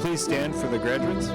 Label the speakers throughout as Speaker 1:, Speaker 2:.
Speaker 1: please stand for the graduates?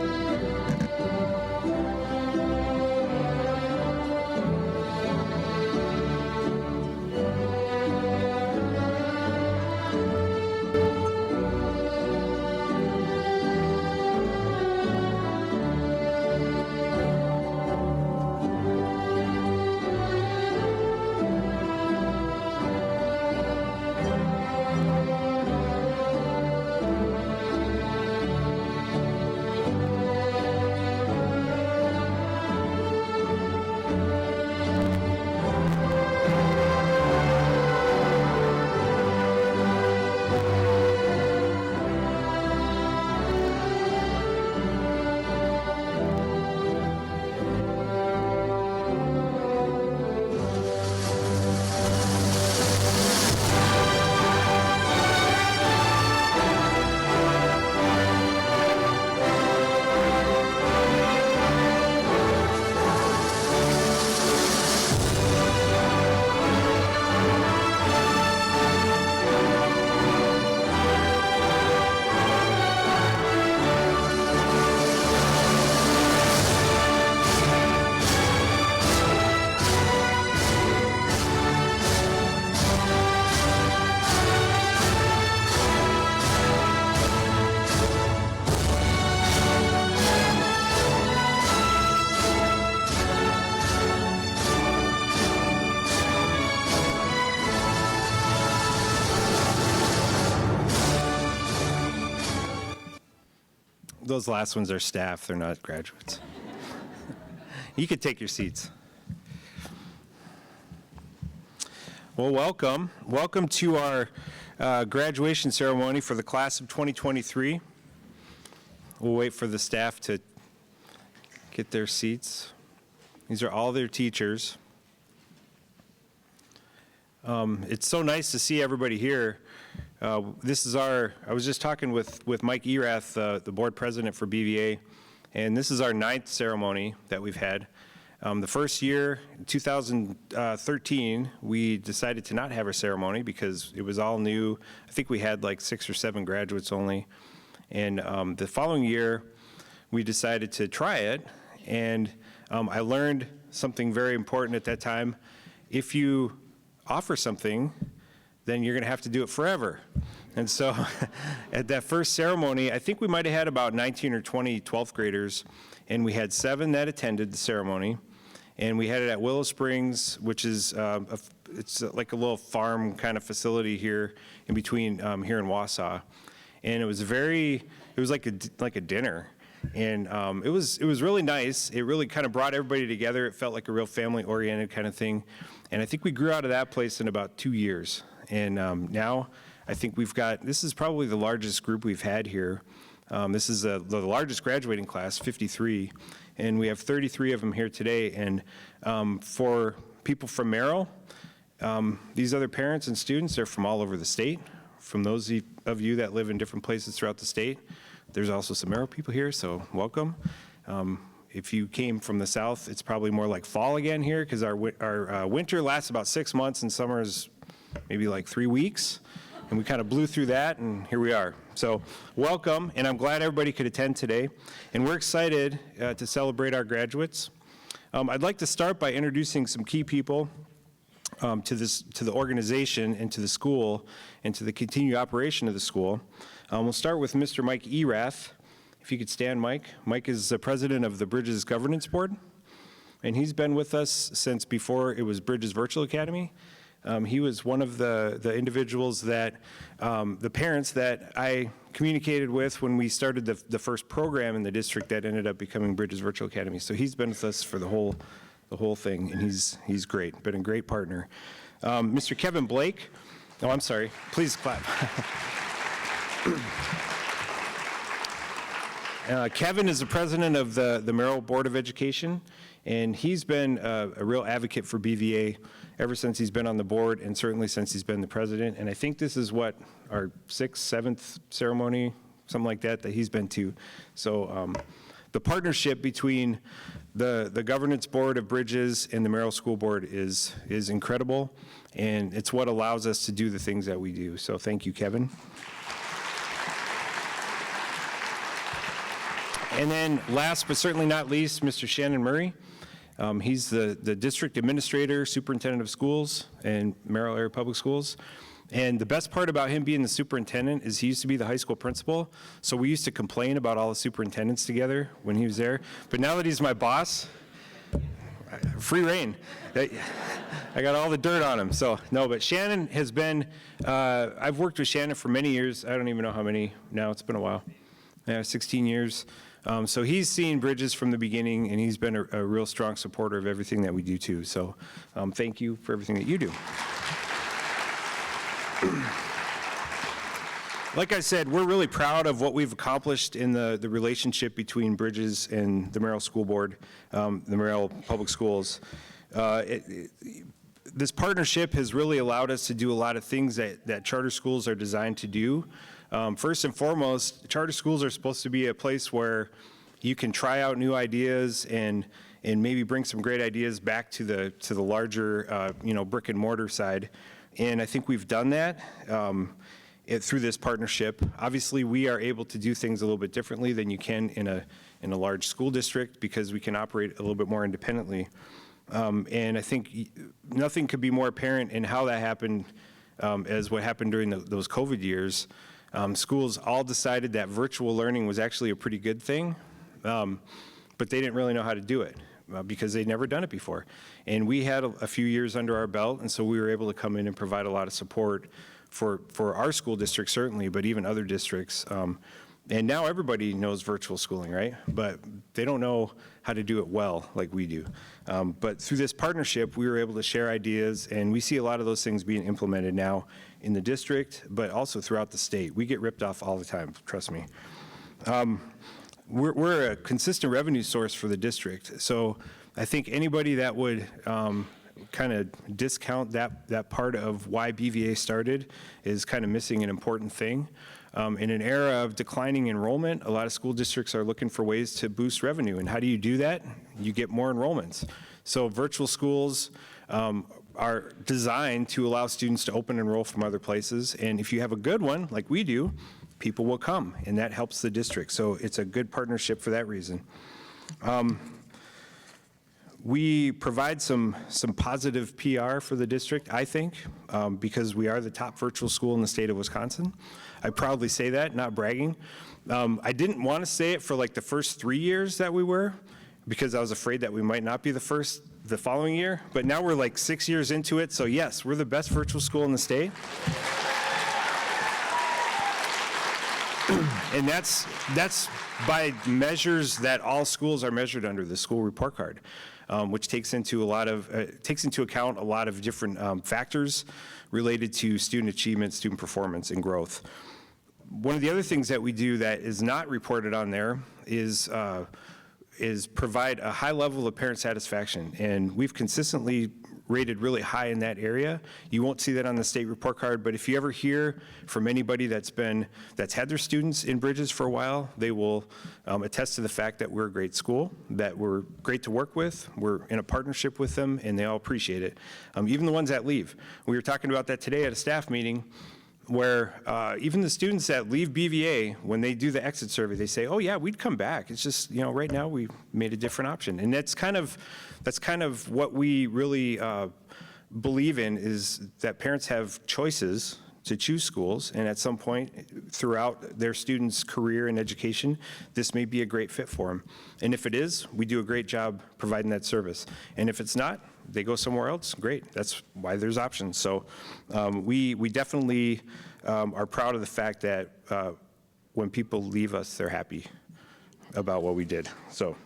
Speaker 1: Those last ones are staff, they're not graduates. You could take your seats. Well, welcome. Welcome to our graduation ceremony for the class of 2023. We'll wait for the staff to get their seats. These are all their teachers. It's so nice to see everybody here. I was just talking with Mike Erath, the board president for BVA, and this is our 9th ceremony that we've had. The first year, in 2013, we decided to not have our ceremony because it was all new. I think we had like 6 or 7 graduates only. And the following year, we decided to try it, and I learned something very important at that time. If you offer something, then you're going to have to do it forever. And so at that first ceremony, I think we might have had about 19 or 20 12th graders, and we had 7 that attended the ceremony. And we had it at Willow Springs, which is it's like a little farm kind of facility here in between here in Wausau. And it was like a dinner. And it was really nice. It really kind of brought everybody together. It felt like a real family-oriented kind of thing. And I think we grew out of that place in about 2 years. And now I think this is probably the largest group we've had here. This is the largest graduating class, 53, and we have 33 of them here today. And for people from Merrill, these other parents and students, they're from all over the state. From those of you that live in different places throughout the state, there's also some Merrill people here, so welcome. If you came from the south, it's probably more like fall again here, because our winter lasts about 6 months and summer is maybe like 3 weeks. And we kind of blew through that, and here we are. So welcome, and I'm glad everybody could attend today. And we're excited to celebrate our graduates. I'd like to start by introducing some key people to the organization and to the school and to the continued operation of the school. We'll start with Mr. Mike Erath. If you could stand, Mike. Mike is the president of the Bridges Governance Board, and he's been with us since before it was Bridges Virtual Academy. He was one of the individuals that, the parents that I communicated with when we started the first program in the district that ended up becoming Bridges Virtual Academy. So he's been with us for the whole thing, and he's great, been a great partner. Mr. Kevin Blake, oh, I'm sorry, please clap. Kevin is the president of the Merrill Board of Education, and he's been a real advocate for BVA ever since he's been on the board, and certainly since he's been the president. And I think this is what, our 6th, 7th ceremony, something like that he's been to. So the partnership between the governance board of Bridges and the Merrill School Board is incredible, and it's what allows us to do the things that we do. So thank you, Kevin. And then last but certainly not least, Mr. Shannon Murray. He's the district administrator, superintendent of schools in Merrill Area Public Schools. And the best part about him being the superintendent is he used to be the high school principal. So we used to complain about all the superintendents together when he was there. But now that he's my boss, free reign. I got all the dirt on him. So no, but Shannon has been, I've worked with Shannon for many years. I don't even know how many now. It's been a while. 16 years. So he's seen Bridges from the beginning, and he's been a real strong supporter of everything that we do too. So thank you for everything that you do. Like I said, we're really proud of what we've accomplished in the relationship between Bridges and the Merrill School Board, the Merrill Public Schools. This partnership has really allowed us to do a lot of things that charter schools are designed to do. First and foremost, charter schools are supposed to be a place where you can try out new ideas and maybe bring some great ideas back to the larger, brick and mortar side. And I think we've done that through this partnership. Obviously, we are able to do things a little bit differently than you can in a large school district because we can operate a little bit more independently. And I think nothing could be more apparent in how that happened as what happened during those COVID years. Schools all decided that virtual learning was actually a pretty good thing, but they didn't really know how to do it because they'd never done it before. And we had a few years under our belt, and so we were able to come in and provide a lot of support for our school district, certainly, but even other districts. And now everybody knows virtual schooling, right? But they don't know how to do it well like we do. But through this partnership, we were able to share ideas, and we see a lot of those things being implemented now in the district, but also throughout the state. We get ripped off all the time, trust me. We're a consistent revenue source for the district. So I think anybody that would kind of discount that part of why BVA started is kind of missing an important thing. In an era of declining enrollment, a lot of school districts are looking for ways to boost revenue. And how do you do that? You get more enrollments. So virtual schools are designed to allow students to open and enroll from other places. And if you have a good one, like we do, people will come, and that helps the district. So it's a good partnership for that reason. We provide some positive PR for the district, I think, because we are the top virtual school in the state of Wisconsin. I proudly say that, not bragging. I didn't want to say it for like the first 3 years that we were, because I was afraid that we might not be the first the following year, but now we're like 6 years into it, so yes, we're the best virtual school in the state. And that's by measures that all schools are measured under, the school report card, which takes into account a lot of different factors related to student achievement, student performance, and growth. One of the other things that we do that is not reported on there is provide a high level of parent satisfaction, and we've consistently rated really high in that area. You won't see that on the state report card, but if you ever hear from anybody that's had their students in Bridges for a while, they will attest to the fact that we're a great school, that we're great to work with, we're in a partnership with them, and they all appreciate it. Even the ones that leave. We were talking about that today at a staff meeting, where even the students that leave BVA, when they do the exit survey, they say, oh yeah, we'd come back. It's just, right now we made a different option. And that's kind of what we really believe in, is that parents have choices to choose schools, and at some point throughout their students' career and education, this may be a great fit for them. And if it is, we do a great job providing that service. And if it's not, they go somewhere else, great. That's why there's options. So we definitely are proud of the fact that when people leave us, they're happy about what we did. So,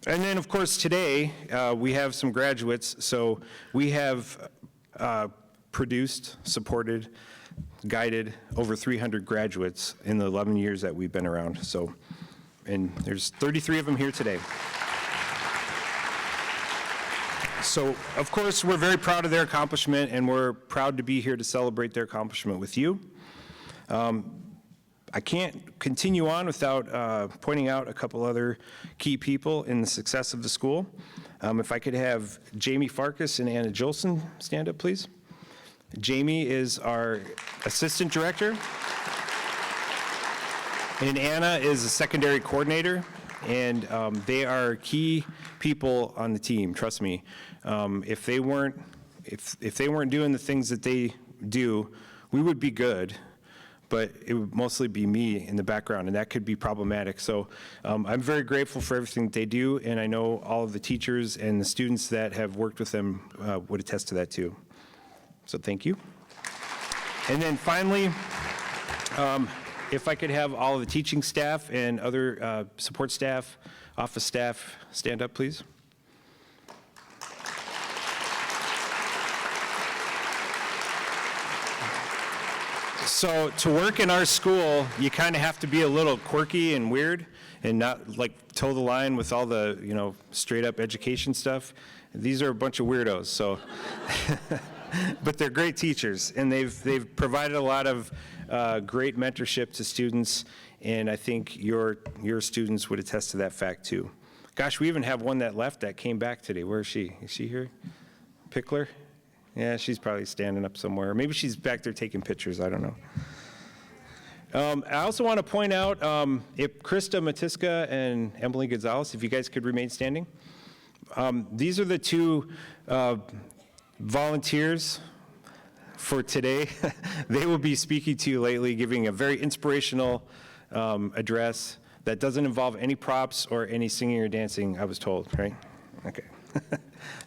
Speaker 1: and then of course today we have some graduates. So we have produced, supported, guided over 300 graduates in the 11 years that we've been around. So, and there's 33 of them here today. So, of course, we're very proud of their accomplishment, and we're proud to be here to celebrate their accomplishment with you. I can't continue on without pointing out a couple other key people in the success of the school. If I could have Jamie Farkas and Anna Jolson stand up, please. Jamie is our assistant director, and Anna is a secondary coordinator. and they are key people on the team, trust me. If they weren't doing the things that they do, we would be good, but it would mostly be me in the background, and that could be problematic. So I'm very grateful for everything that they do, and I know all of the teachers and the students that have worked with them would attest to that too. So thank you. And then finally, if I could have all of the teaching staff and other support staff, office staff, stand up, please. So to work in our school, you kind of have to be a little quirky and weird and not like toe the line with all the, straight up education stuff. These are a bunch of weirdos, so. But they're great teachers, and they've provided a lot of great mentorship to students, and I think your students would attest to that fact too. Gosh, we even have one that left that came back today. Where is she? Is she here? Pickler? Yeah, she's probably standing up somewhere. Maybe she's back there taking pictures. I don't know. I also want to point out if Krista Matiska and Emily Gonzalez, if you guys could remain standing. These are the two volunteers for today. They will be speaking to you lately, giving a very inspirational address that doesn't involve any props or any singing or dancing, I was told, right? Okay.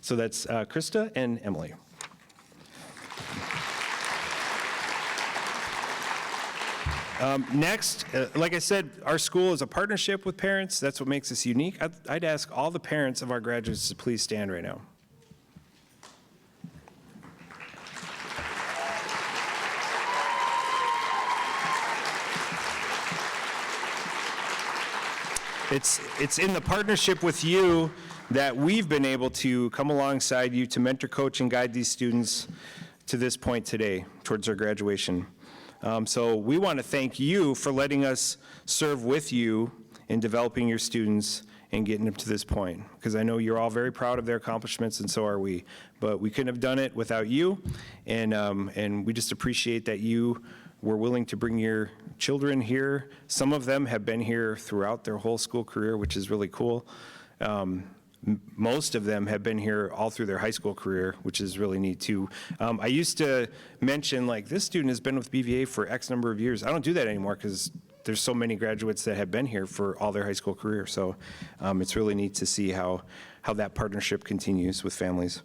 Speaker 1: So that's Krista and Emily. Next, like I said, our school is a partnership with parents. That's what makes us unique. I'd ask all the parents of our graduates to please stand right now. It's in the partnership with you that we've been able to come alongside you to mentor, coach, and guide these students to this point today towards their graduation. So we want to thank you for letting us serve with you in developing your students and getting them to this point, because I know you're all very proud of their accomplishments, and so are we. But we couldn't have done it without you, and we just appreciate that you were willing to bring your children here. Some of them have been here throughout their whole school career, which is really cool. Most of them have been here all through their high school career, which is really neat too. I used to mention, like, this student has been with BVA for X number of years. I don't do that anymore because there's so many graduates that have been here for all their high school career. So it's really neat to see how that partnership continues with families.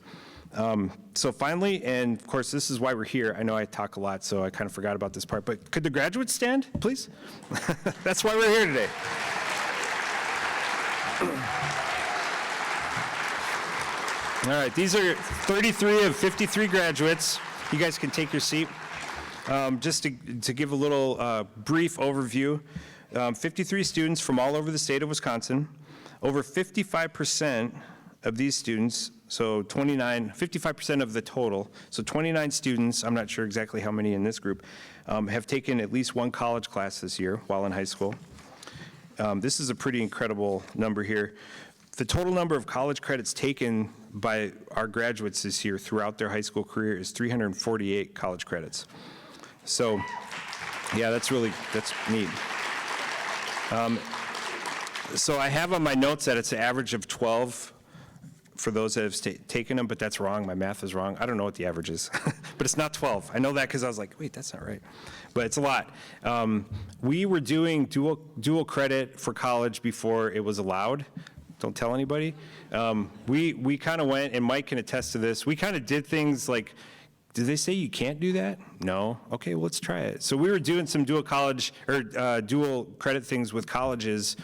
Speaker 1: So finally, and of course, this is why we're here. I know I talk a lot, so I kind of forgot about this part, but could the graduates stand, please? That's why we're here today. All right, these are 33 of 53 graduates. You guys can take your seat. Just to give a little brief overview, 53 students from all over the state of Wisconsin. Over 55% of these students, so 55% of the total, so 29 students, I'm not sure exactly how many in this group, have taken at least one college class this year while in high school. This is a pretty incredible number here. The total number of college credits taken by our graduates this year throughout their high school career is 348 college credits. So, yeah, that's neat. So I have on my notes that it's an average of 12 for those that have taken them, but that's wrong. My math is wrong. I don't know what the average is, but it's not 12. I know that because I was like, wait, that's not right. But it's a lot. We were doing dual credit for college before it was allowed. Don't tell anybody. We kind of went, and Mike can attest to this, we kind of did things like, did they say you can't do that? No? Okay, well, let's try it. So we were doing some dual credit things with colleges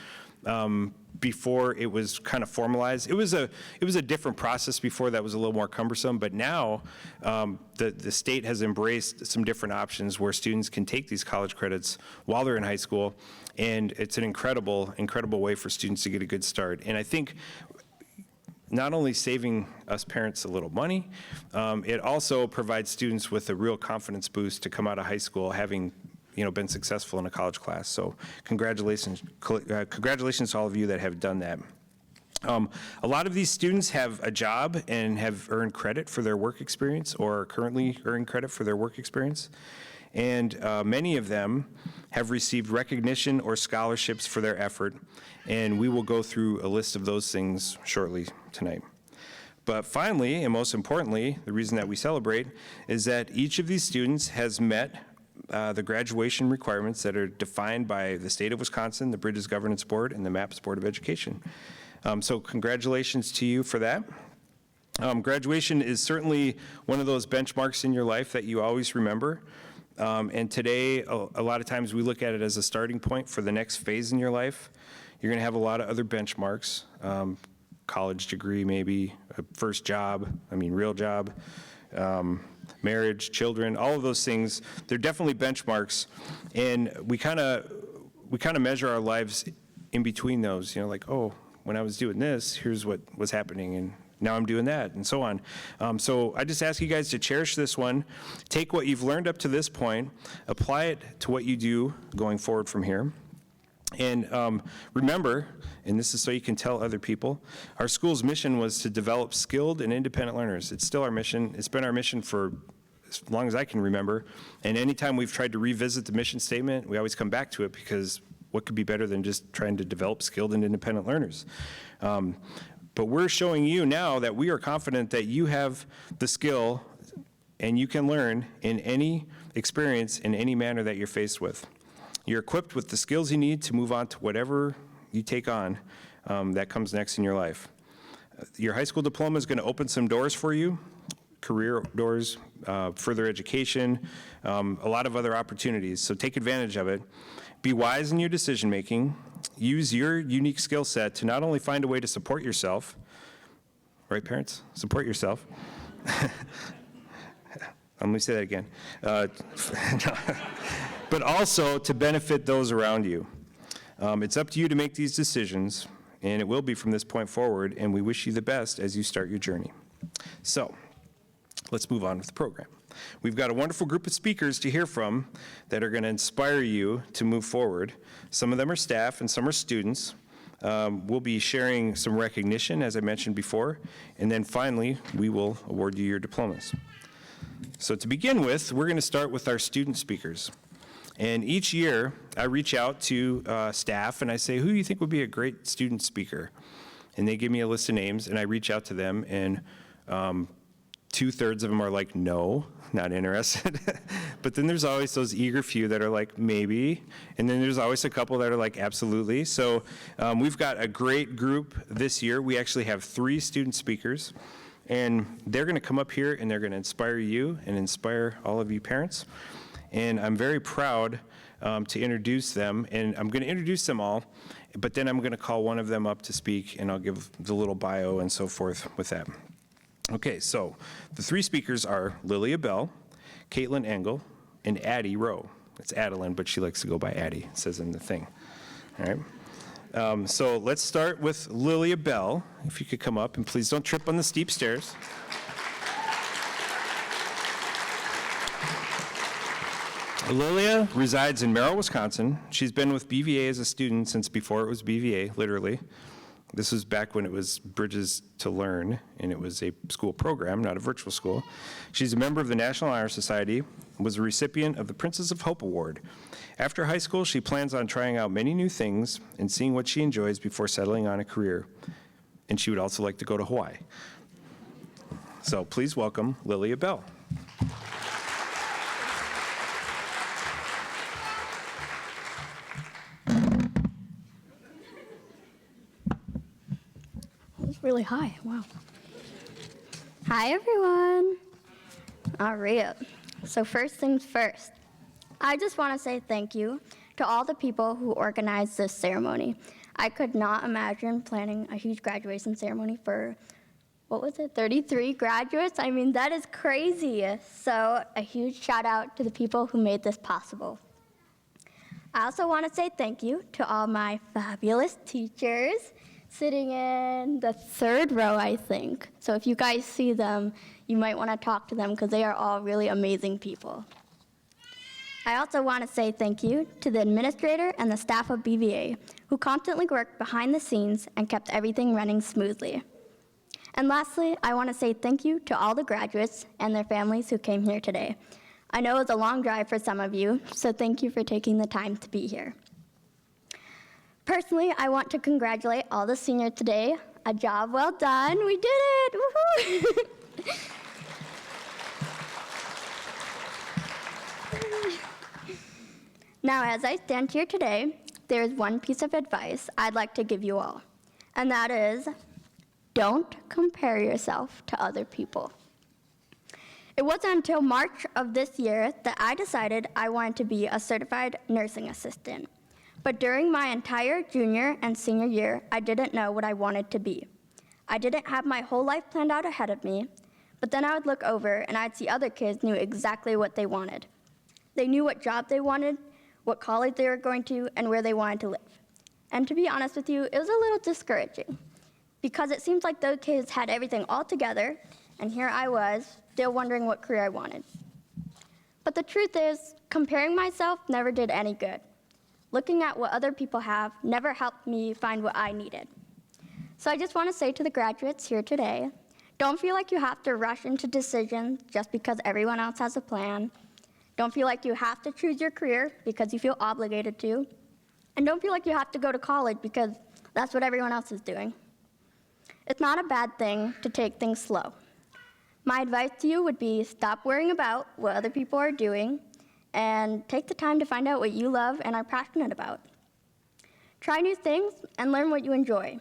Speaker 1: before it was kind of formalized. It was a different process before that was a little more cumbersome, but now the state has embraced some different options where students can take these college credits while they're in high school, and it's an incredible way for students to get a good start. And I think not only saving us parents a little money, it also provides students with a real confidence boost to come out of high school having been successful in a college class. So congratulations to all of you that have done that. A lot of these students have a job and have earned credit for their work experience or are currently earning credit for their work experience. And many of them have received recognition or scholarships for their effort, and we will go through a list of those things shortly tonight. But finally, and most importantly, the reason that we celebrate is that each of these students has met the graduation requirements that are defined by the state of Wisconsin, the Bridges Governance Board, and the MAPS Board of Education. So congratulations to you for that. Graduation is certainly one of those benchmarks in your life that you always remember. And today, a lot of times we look at it as a starting point for the next phase in your life. You're gonna have a lot of other benchmarks, college degree maybe, a first job, real job, marriage, children, all of those things. They're definitely benchmarks, and we kind of measure our lives in between those, like, oh, when I was doing this, here's what was happening, and now I'm doing that, and so on. So I just ask you guys to cherish this one. Take what you've learned up to this point, apply it to what you do going forward from here. And remember, and this is so you can tell other people, our school's mission was to develop skilled and independent learners. It's still our mission. It's been our mission for as long as I can remember. And anytime we've tried to revisit the mission statement, we always come back to it, because what could be better than just trying to develop skilled and independent learners? But we're showing you now that we are confident that you have the skill and you can learn in any experience, in any manner that you're faced with. You're equipped with the skills you need to move on to whatever you take on that comes next in your life. Your high school diploma is going to open some doors for you, career doors, further education, a lot of other opportunities, so take advantage of it. Be wise in your decision making. Use your unique skill set to not only find a way to support yourself, right, parents? Support yourself. Let me say that again. But also to benefit those around you. It's up to you to make these decisions, and it will be from this point forward, and we wish you the best as you start your journey. So, let's move on with the program. We've got a wonderful group of speakers to hear from that are going to inspire you to move forward. Some of them are staff and some are students. We'll be sharing some recognition, as I mentioned before, and then finally, we will award you your diplomas. So to begin with, we're going to start with our student speakers. And each year, I reach out to staff and I say, who do you think would be a great student speaker? And they give me a list of names, and I reach out to them, and 2/3 of them are like, no, not interested. But then there's always those eager few that are like, maybe. And then there's always a couple that are like, absolutely. So we've got a great group this year. We actually have 3 student speakers. And they're going to come up here and they're going to inspire you and inspire all of you parents. And I'm very proud to introduce them. And I'm going to introduce them all, but then I'm going to call one of them up to speak, and I'll give the little bio and so forth with that. Okay, so the 3 speakers are Lilia Bell, Caitlin Engel, and Addie Rowe. It's Adeline, but she likes to go by Addie, it says in the thing. All right. So let's start with Lilia Bell. If you could come up, and please don't trip on the steep stairs. Lilia resides in Merrill, Wisconsin. She's been with BVA as a student since before it was BVA, literally. This was back when it was Bridges to Learn, and it was a school program, not a virtual school. She's a member of the National Honor Society, was a recipient of the Princess of Hope Award. After high school, she plans on trying out many new things and seeing what she enjoys before settling on a career. And she would also like to go to Hawaii. So please welcome Lilia Bell.
Speaker 2: Really high, wow. Hi everyone. All right, so first things first. I just want to say thank you to all the people who organized this ceremony. I could not imagine planning a huge graduation ceremony for, 33 graduates? I mean, that is crazy. So a huge shout out to the people who made this possible. I also want to say thank you to all my fabulous teachers, sitting in the 3rd row, I think. So if you guys see them, you might want to talk to them because they are all really amazing people. I also want to say thank you to the administrator and the staff of BVA, who constantly worked behind the scenes and kept everything running smoothly. And lastly, I want to say thank you to all the graduates and their families who came here today. I know it's a long drive for some of you, so thank you for taking the time to be here. Personally, I want to congratulate all the seniors today. A job well done. We did it. Woohoo! Now, as I stand here today, there is one piece of advice I'd like to give you all, and that is, don't compare yourself to other people. It wasn't until March of this year that I decided I wanted to be a certified nursing assistant. But during my entire junior and senior year, I didn't know what I wanted to be. I didn't have my whole life planned out ahead of me, but then I would look over and I'd see other kids knew exactly what they wanted. They knew what job they wanted, what college they were going to, and where they wanted to live. And to be honest with you, it was a little discouraging because it seems like those kids had everything all together, and here I was, still wondering what career I wanted. But the truth is, comparing myself never did any good. Looking at what other people have never helped me find what I needed. So I just want to say to the graduates here today, don't feel like you have to rush into decisions just because everyone else has a plan. Don't feel like you have to choose your career because you feel obligated to. And don't feel like you have to go to college because that's what everyone else is doing. It's not a bad thing to take things slow. My advice to you would be stop worrying about what other people are doing and take the time to find out what you love and are passionate about. Try new things and learn what you enjoy.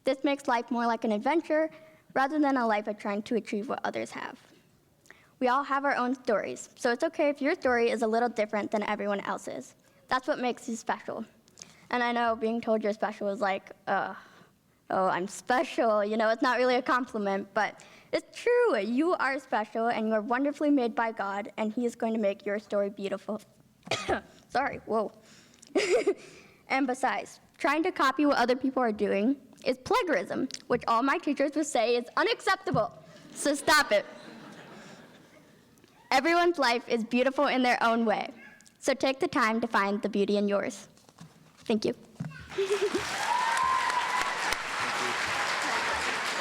Speaker 2: This makes life more like an adventure rather than a life of trying to achieve what others have. We all have our own stories, so it's okay if your story is a little different than everyone else's. That's what makes you special. And I know being told you're special is like, oh, I'm special. You know, it's not really a compliment, but it's true. You are special, and you're wonderfully made by God, and He is going to make your story beautiful. Sorry, whoa. And besides, trying to copy what other people are doing is plagiarism, which all my teachers would say is unacceptable. So stop it. Everyone's life is beautiful in their own way, so take the time to find the beauty in yours. Thank you.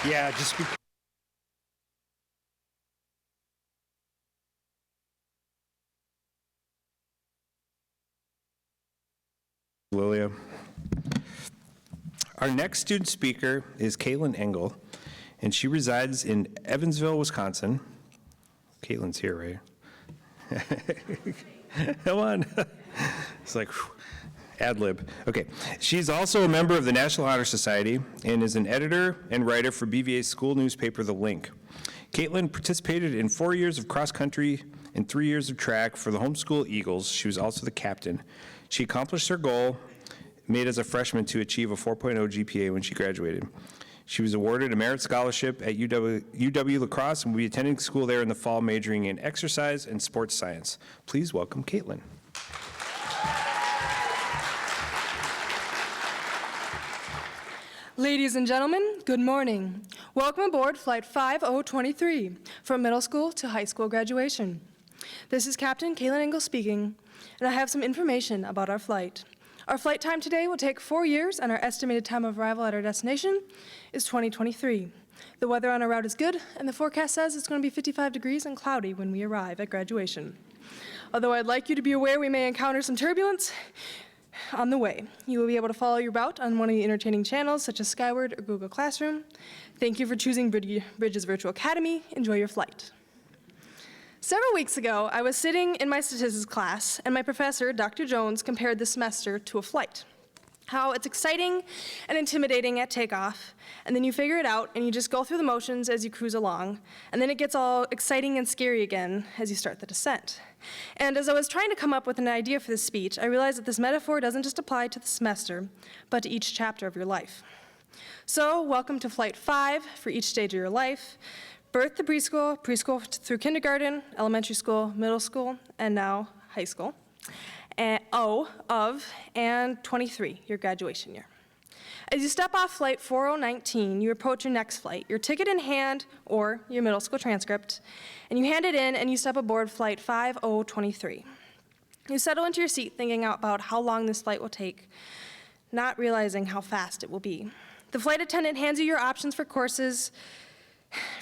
Speaker 1: Yeah, just be. Lilia. Our next student speaker is Caitlin Engel, and she resides in Evansville, Wisconsin. Caitlin's here, right? Come on. It's like ad lib. Okay. She's also a member of the National Honor Society and is an editor and writer for BVA's school newspaper, The Link. Caitlin participated in 4 years of cross country and 3 years of track for the homeschool Eagles. She was also the captain. She accomplished her goal made as a freshman to achieve a 4.0 GPA when she graduated. She was awarded a merit scholarship at UW La Crosse and will be attending school there in the fall, majoring in exercise and sports science. Please welcome Caitlin.
Speaker 3: Ladies and gentlemen, good morning. Welcome aboard Flight 5023 from middle school to high school graduation. This is Captain Caitlin Engel speaking, and I have some information about our flight. Our flight time today will take 4 years, and our estimated time of arrival at our destination is 2023. The weather on our route is good, and the forecast says it's going to be 55 degrees and cloudy when we arrive at graduation. Although I'd like you to be aware we may encounter some turbulence on the way. You will be able to follow your route on one of the entertaining channels, such as Skyward or Google Classroom. Thank you for choosing Bridges Virtual Academy. Enjoy your flight. Several weeks ago, I was sitting in my statistics class, and my professor, Dr. Jones, compared the semester to a flight. How it's exciting and intimidating at takeoff, and then you figure it out, and you just go through the motions as you cruise along, and then it gets all exciting and scary again as you start the descent. And as I was trying to come up with an idea for this speech, I realized that this metaphor doesn't just apply to the semester, but to each chapter of your life. So, welcome to Flight 5 for each stage of your life. Birth to preschool, preschool through kindergarten, elementary school, middle school, and now high school. And 23, your graduation year. As you step off Flight 4019, you approach your next flight, your ticket in hand or your middle school transcript, and you hand it in and you step aboard Flight 5023. You settle into your seat thinking about how long this flight will take, not realizing how fast it will be. The flight attendant hands you your options for courses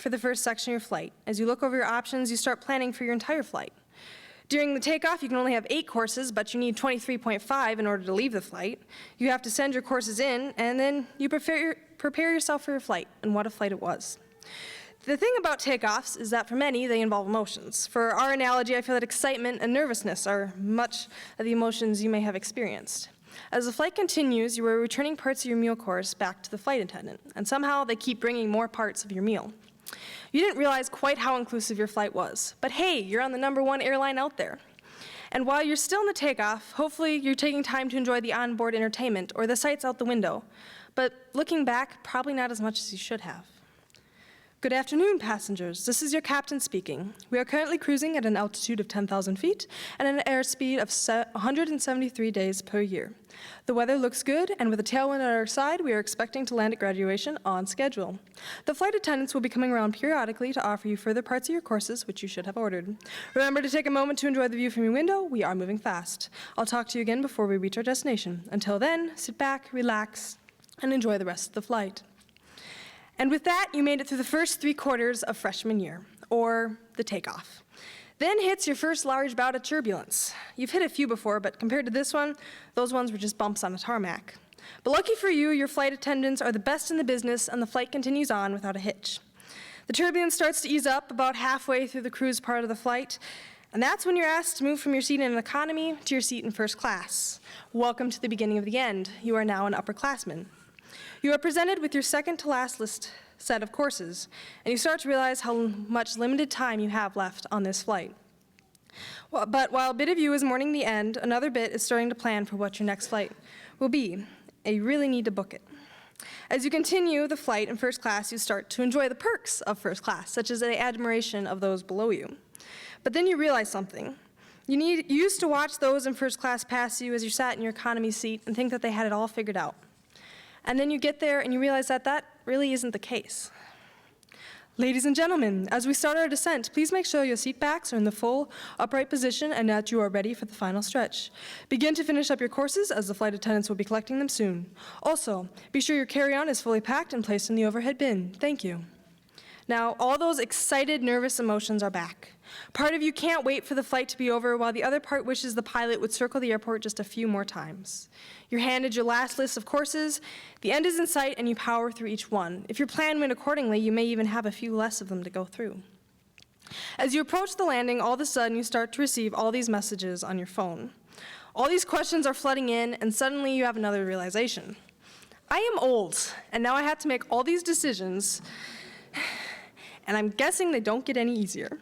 Speaker 3: for the first section of your flight. As you look over your options, you start planning for your entire flight. During the takeoff, you can only have 8 courses, but you need 23.5 in order to leave the flight. You have to send your courses in, and then you prepare yourself for your flight, and what a flight it was. The thing about takeoffs is that for many, they involve emotions. For our analogy, I feel that excitement and nervousness are much of the emotions you may have experienced. As the flight continues, you are returning parts of your meal course back to the flight attendant, and somehow they keep bringing more parts of your meal. You didn't realize quite how inclusive your flight was, but hey, you're on the #1 airline out there. And while you're still in the takeoff, hopefully you're taking time to enjoy the onboard entertainment or the sights out the window. But looking back, probably not as much as you should have. Good afternoon, passengers. This is your captain speaking. We are currently cruising at an altitude of 10,000 feet and an airspeed of 173 days per year. The weather looks good, and with a tailwind at our side, we are expecting to land at graduation on schedule. The flight attendants will be coming around periodically to offer you further parts of your courses, which you should have ordered. Remember to take a moment to enjoy the view from your window. We are moving fast. I'll talk to you again before we reach our destination. Until then, sit back, relax, and enjoy the rest of the flight. And with that, you made it through the first 3 quarters of freshman year, or the takeoff. Then hits your first large bout of turbulence. You've hit a few before, but compared to this one, those ones were just bumps on a tarmac. But lucky for you, your flight attendants are the best in the business, and the flight continues on without a hitch. The turbulence starts to ease up about halfway through the cruise part of the flight, and that's when you're asked to move from your seat in economy to your seat in first class. Welcome to the beginning of the end. You are now an upperclassman. You are presented with your second to last set of courses, and you start to realize how much limited time you have left on this flight. But while a bit of you is mourning the end, another bit is starting to plan for what your next flight will be, and you really need to book it. As you continue the flight in first class, you start to enjoy the perks of first class, such as the admiration of those below you. But then you realize something. You used to watch those in first class pass you as you sat in your economy seat and think that they had it all figured out. And then you get there and you realize that that really isn't the case. Ladies and gentlemen, as we start our descent, please make sure your seat backs are in the full upright position and that you are ready for the final stretch. Begin to finish up your courses as the flight attendants will be collecting them soon. Also, be sure your carry-on is fully packed and placed in the overhead bin. Thank you. Now, all those excited, nervous emotions are back. Part of you can't wait for the flight to be over, while the other part wishes the pilot would circle the airport just a few more times. You're handed your last list of courses, the end is in sight, and you power through each one. If your plan went accordingly, you may even have a few less of them to go through. As you approach the landing, all of a sudden you start to receive all these messages on your phone. All these questions are flooding in, and suddenly you have another realization. I am old, and now I have to make all these decisions, and I'm guessing they don't get any easier.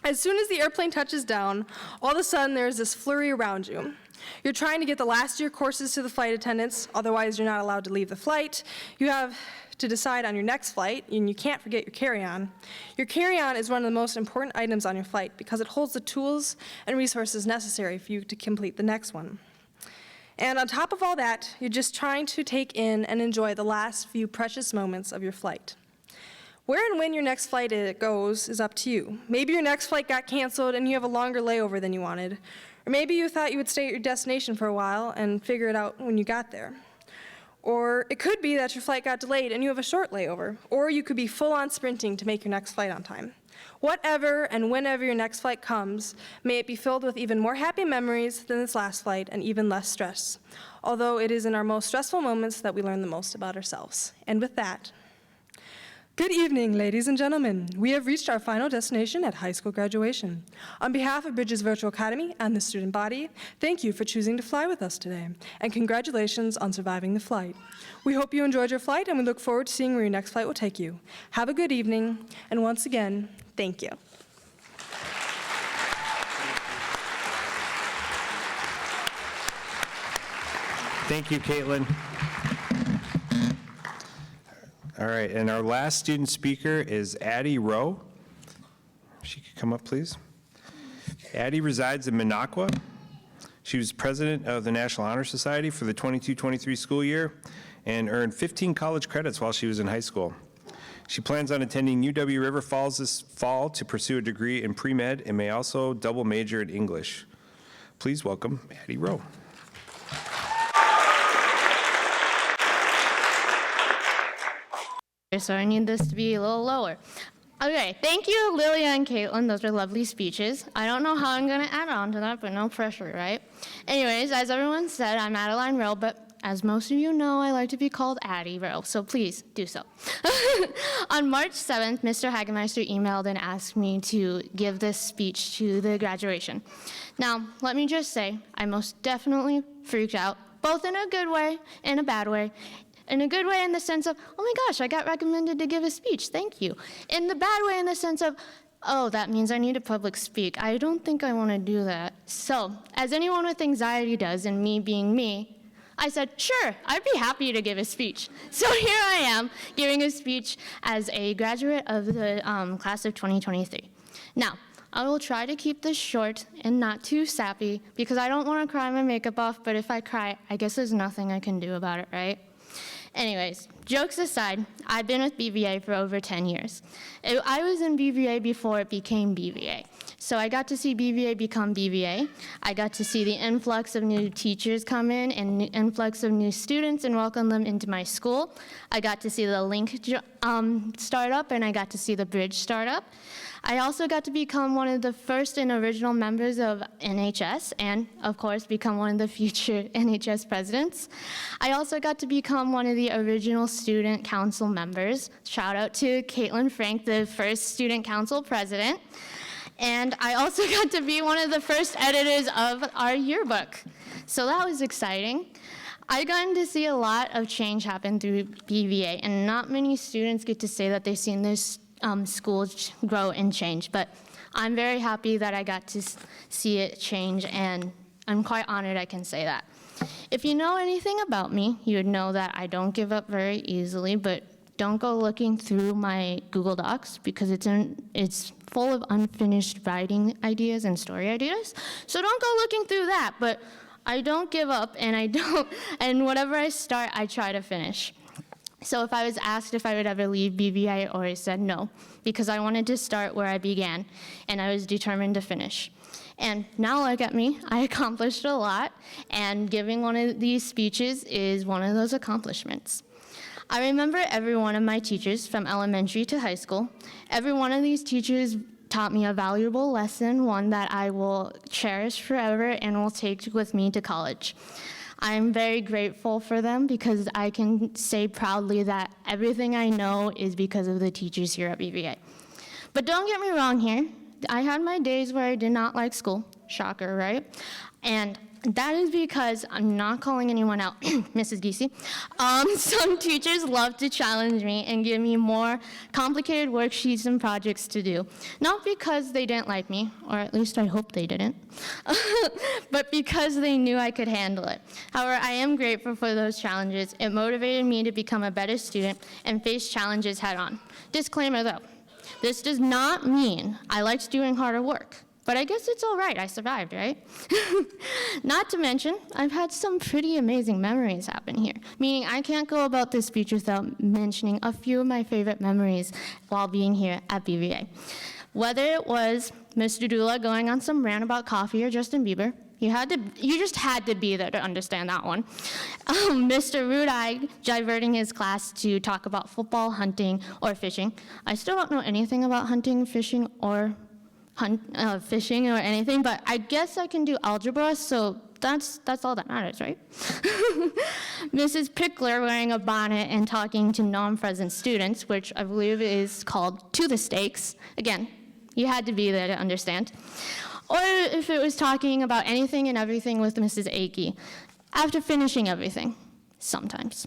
Speaker 3: As soon as the airplane touches down, all of a sudden there's this flurry around you. You're trying to get the last of your courses to the flight attendants, otherwise you're not allowed to leave the flight. You have to decide on your next flight, and you can't forget your carry-on. Your carry-on is one of the most important items on your flight because it holds the tools and resources necessary for you to complete the next one. And on top of all that, you're just trying to take in and enjoy the last few precious moments of your flight. Where and when your next flight goes is up to you. Maybe your next flight got canceled and you have a longer layover than you wanted. Or maybe you thought you would stay at your destination for a while and figure it out when you got there. Or it could be that your flight got delayed and you have a short layover. Or you could be full-on sprinting to make your next flight on time. Whatever and whenever your next flight comes, may it be filled with even more happy memories than this last flight and even less stress. Although it is in our most stressful moments that we learn the most about ourselves. And with that, good evening, ladies and gentlemen. We have reached our final destination at high school graduation. On behalf of Bridges Virtual Academy and the student body, thank you for choosing to fly with us today, and congratulations on surviving the flight. We hope you enjoyed your flight, and we look forward to seeing where your next flight will take you. Have a good evening, and once again, thank you.
Speaker 1: Thank you, Caitlin. All right, and our last student speaker is Addie Rowe. If she could come up, please. Addie resides in Minocqua. She was president of the National Honor Society for the 22-23 school year and earned 15 college credits while she was in high school. She plans on attending UW River Falls this fall to pursue a degree in pre-med and may also double major in English. Please welcome Addie Rowe.
Speaker 4: So I need this to be a little lower. Okay, thank you, Lilia and Caitlin. Those were lovely speeches. I don't know how I'm going to add on to that, but no pressure, right? Anyways, as everyone said, I'm Adeline Merrill, but as most of you know, I like to be called Addie Merrill, so please do so. On March 7th, Mr. Hagemeister emailed and asked me to give this speech to the graduation. Now, let me just say, I most definitely freaked out, both in a good way and a bad way. In a good way in the sense of, oh my gosh, I got recommended to give a speech, thank you. In the bad way in the sense of, oh, that means I need to public speak. I don't think I want to do that. So, as anyone with anxiety does, and me being me, I said, sure, I'd be happy to give a speech. So here I am, giving a speech as a graduate of the class of 2023. Now, I will try to keep this short and not too sappy, because I don't want to cry my makeup off, but if I cry, I guess there's nothing I can do about it, right? Anyways, jokes aside, I've been with BVA for over 10 years. I was in BVA before it became BVA. So I got to see BVA become BVA. I got to see the influx of new teachers come in and the influx of new students and welcome them into my school. I got to see the Link start up, and I got to see the Bridge start up. I also got to become one of the first and original members of NHS, and of course become one of the future NHS presidents. I also got to become one of the original student council members. Shout out to Caitlin Frank, the first student council president. And I also got to be one of the first editors of our yearbook. So that was exciting. I got to see a lot of change happen through BVA, and not many students get to say that they've seen this schools grow and change, but I'm very happy that I got to see it change, and I'm quite honored I can say that. If you know anything about me, you would know that I don't give up very easily, but don't go looking through my Google Docs, because it's full of unfinished writing ideas and story ideas. So don't go looking through that, but I don't give up, and whatever I start, I try to finish. So if I was asked if I would ever leave BVA, I always said no, because I wanted to start where I began, and I was determined to finish. And now look at me, I accomplished a lot, and giving one of these speeches is one of those accomplishments. I remember every one of my teachers from elementary to high school. Every one of these teachers taught me a valuable lesson, one that I will cherish forever and will take with me to college. I'm very grateful for them, because I can say proudly that everything I know is because of the teachers here at BVA. But don't get me wrong here. I had my days where I did not like school. Shocker, right? And that is because I'm not calling anyone out, Mrs. Giese. Some teachers love to challenge me and give me more complicated worksheets and projects to do. Not because they didn't like me, or at least I hope they didn't, but because they knew I could handle it. However, I am grateful for those challenges. It motivated me to become a better student and face challenges head on. Disclaimer though, this does not mean I liked doing harder work. But I guess it's all right, I survived, right? Not to mention, I've had some pretty amazing memories happen here, meaning I can't go about this speech without mentioning a few of my favorite memories while being here at BVA. Whether it was Mr. Dula going on some rant about coffee or Justin Bieber, you just had to be there to understand that one. Mr. Rude-Eye diverting his class to talk about football, hunting, or fishing. I still don't know anything about hunting, fishing, or fishing or anything, but I guess I can do algebra, so that's all that matters, right? Mrs. Pickler wearing a bonnet and talking to non-present students, which I believe is called To the Stakes. Again, you had to be there to understand. Or if it was talking about anything and everything with Mrs. Akey, after finishing everything. Sometimes.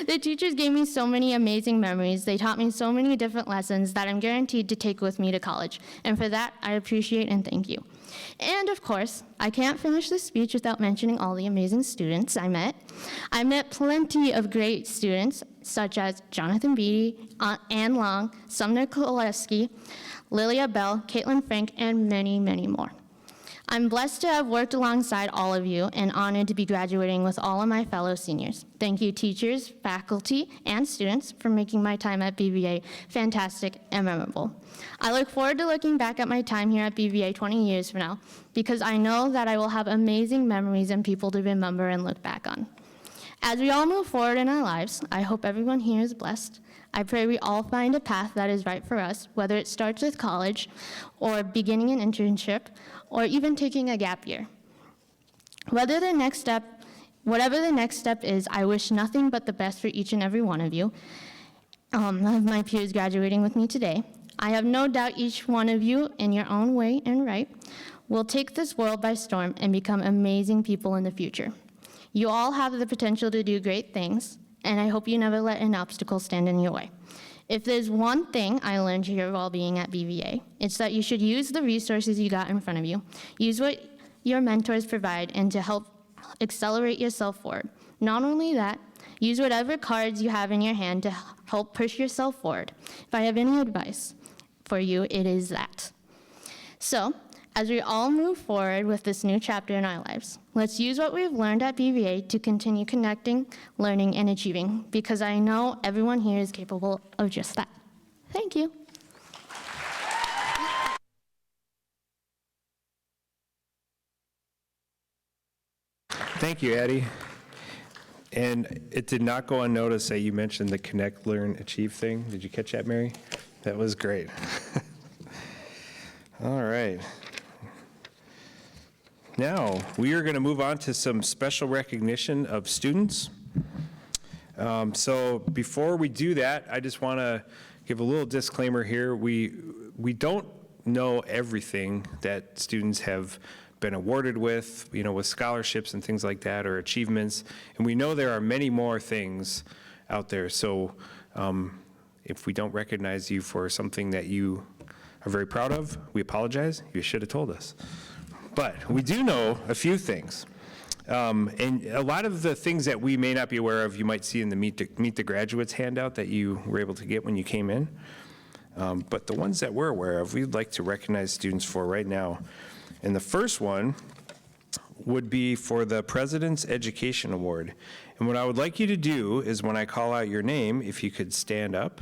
Speaker 4: The teachers gave me so many amazing memories. They taught me so many different lessons that I'm guaranteed to take with me to college. And for that, I appreciate and thank you. And of course, I can't finish this speech without mentioning all the amazing students I met. I met plenty of great students, such as Jonathan Beatty, Ann Long, Sumner Koleski, Lilia Bell, Caitlin Frank, and many, many more. I'm blessed to have worked alongside all of you and honored to be graduating with all of my fellow seniors. Thank you, teachers, faculty, and students for making my time at BVA fantastic and memorable. I look forward to looking back at my time here at BVA 20 years from now, because I know that I will have amazing memories and people to remember and look back on. As we all move forward in our lives, I hope everyone here is blessed. I pray we all find a path that is right for us, whether it starts with college or beginning an internship or even taking a gap year. Whatever the next step is, I wish nothing but the best for each and every one of you, of my peers graduating with me today. I have no doubt each one of you, in your own way and right, will take this world by storm and become amazing people in the future. You all have the potential to do great things, and I hope you never let an obstacle stand in your way. If there's one thing I learned here while being at BVA, it's that you should use the resources you got in front of you. Use what your mentors provide and to help accelerate yourself forward. Not only that, use whatever cards you have in your hand to help push yourself forward. If I have any advice for you, it is that. So, as we all move forward with this new chapter in our lives, let's use what we've learned at BVA to continue connecting, learning, and achieving, because I know everyone here is capable of just that. Thank you.
Speaker 1: Thank you, Addie. And it did not go unnoticed that you mentioned the Connect, Learn, Achieve thing. Did you catch that, Mary? That was great. All right. Now, we are going to move on to some special recognition of students. So before we do that, I just want to give a little disclaimer here. We don't know everything that students have been awarded with, with scholarships and things like that, or achievements. And we know there are many more things out there. So if we don't recognize you for something that you are very proud of, we apologize. You should have told us. But we do know a few things. And a lot of the things that we may not be aware of, you might see in the Meet the Graduates handout that you were able to get when you came in. But the ones that we're aware of, we'd like to recognize students for right now. And the first one would be for the President's Education Award. And what I would like you to do is when I call out your name, if you could stand up,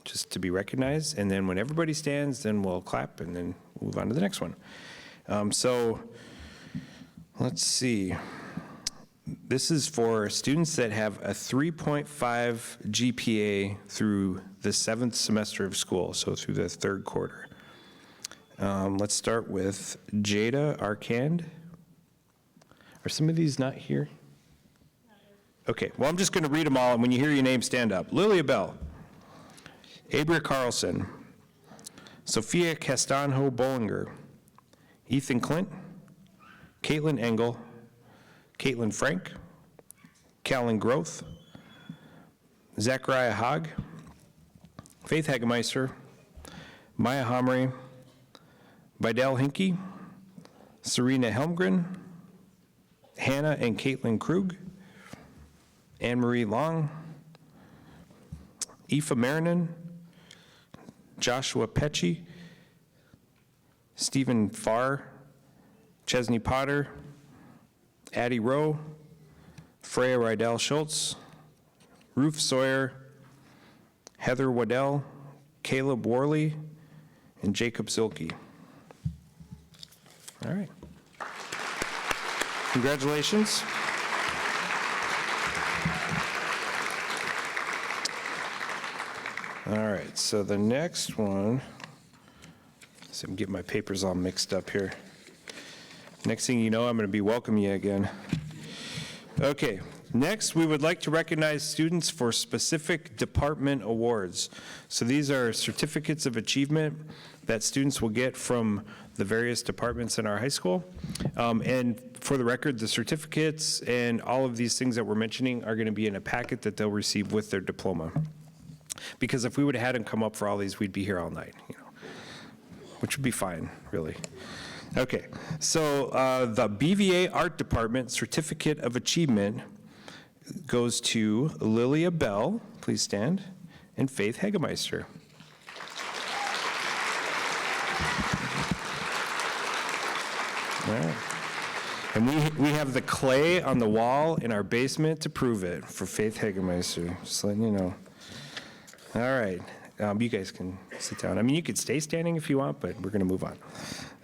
Speaker 1: just to be recognized. And then when everybody stands, then we'll clap and then move on to the next one. So let's see. This is for students that have a 3.5 GPA through the 7th semester of school, so through the 3rd quarter. Let's start with Jada Arkand. Are some of these not here? Okay, well, I'm just going to read them all, and when you hear your name, stand up. Lilia Bell, Abra Carlson, Sophia Castanho Bollinger, Ethan Clint, Caitlin Engel, Caitlin Frank, Callan Groth, Zachariah Haag, Faith Hagemeister, Maya Homry, Vidal Hinke, Serena Helmgren, Hannah and Caitlin Krug, Anne-Marie Long, Aoife Marinan, Joshua Pecci, Stephen Farr, Chesney Potter, Addie Rowe, Freya Rydell Schultz, Ruth Sawyer, Heather Waddell, Caleb Worley, and Jacob Zilke. All right. Congratulations. All right, so the next one, so I'm getting my papers all mixed up here. Next thing you know, I'm going to be welcoming you again. Okay, next we would like to recognize students for specific department awards. So these are certificates of achievement that students will get from the various departments in our high school. And for the record, the certificates and all of these things that we're mentioning are going to be in a packet that they'll receive with their diploma. Because if we would have had them come up for all these, we'd be here all night, which would be fine, really. Okay, so the BVA Art Department Certificate of Achievement goes to Lilia Bell, please stand, and Faith Hagemeister. All right. And we have the clay on the wall in our basement to prove it for Faith Hagemeister, just letting you know. All right. You guys can sit down. I mean, you could stay standing if you want, but we're going to move on.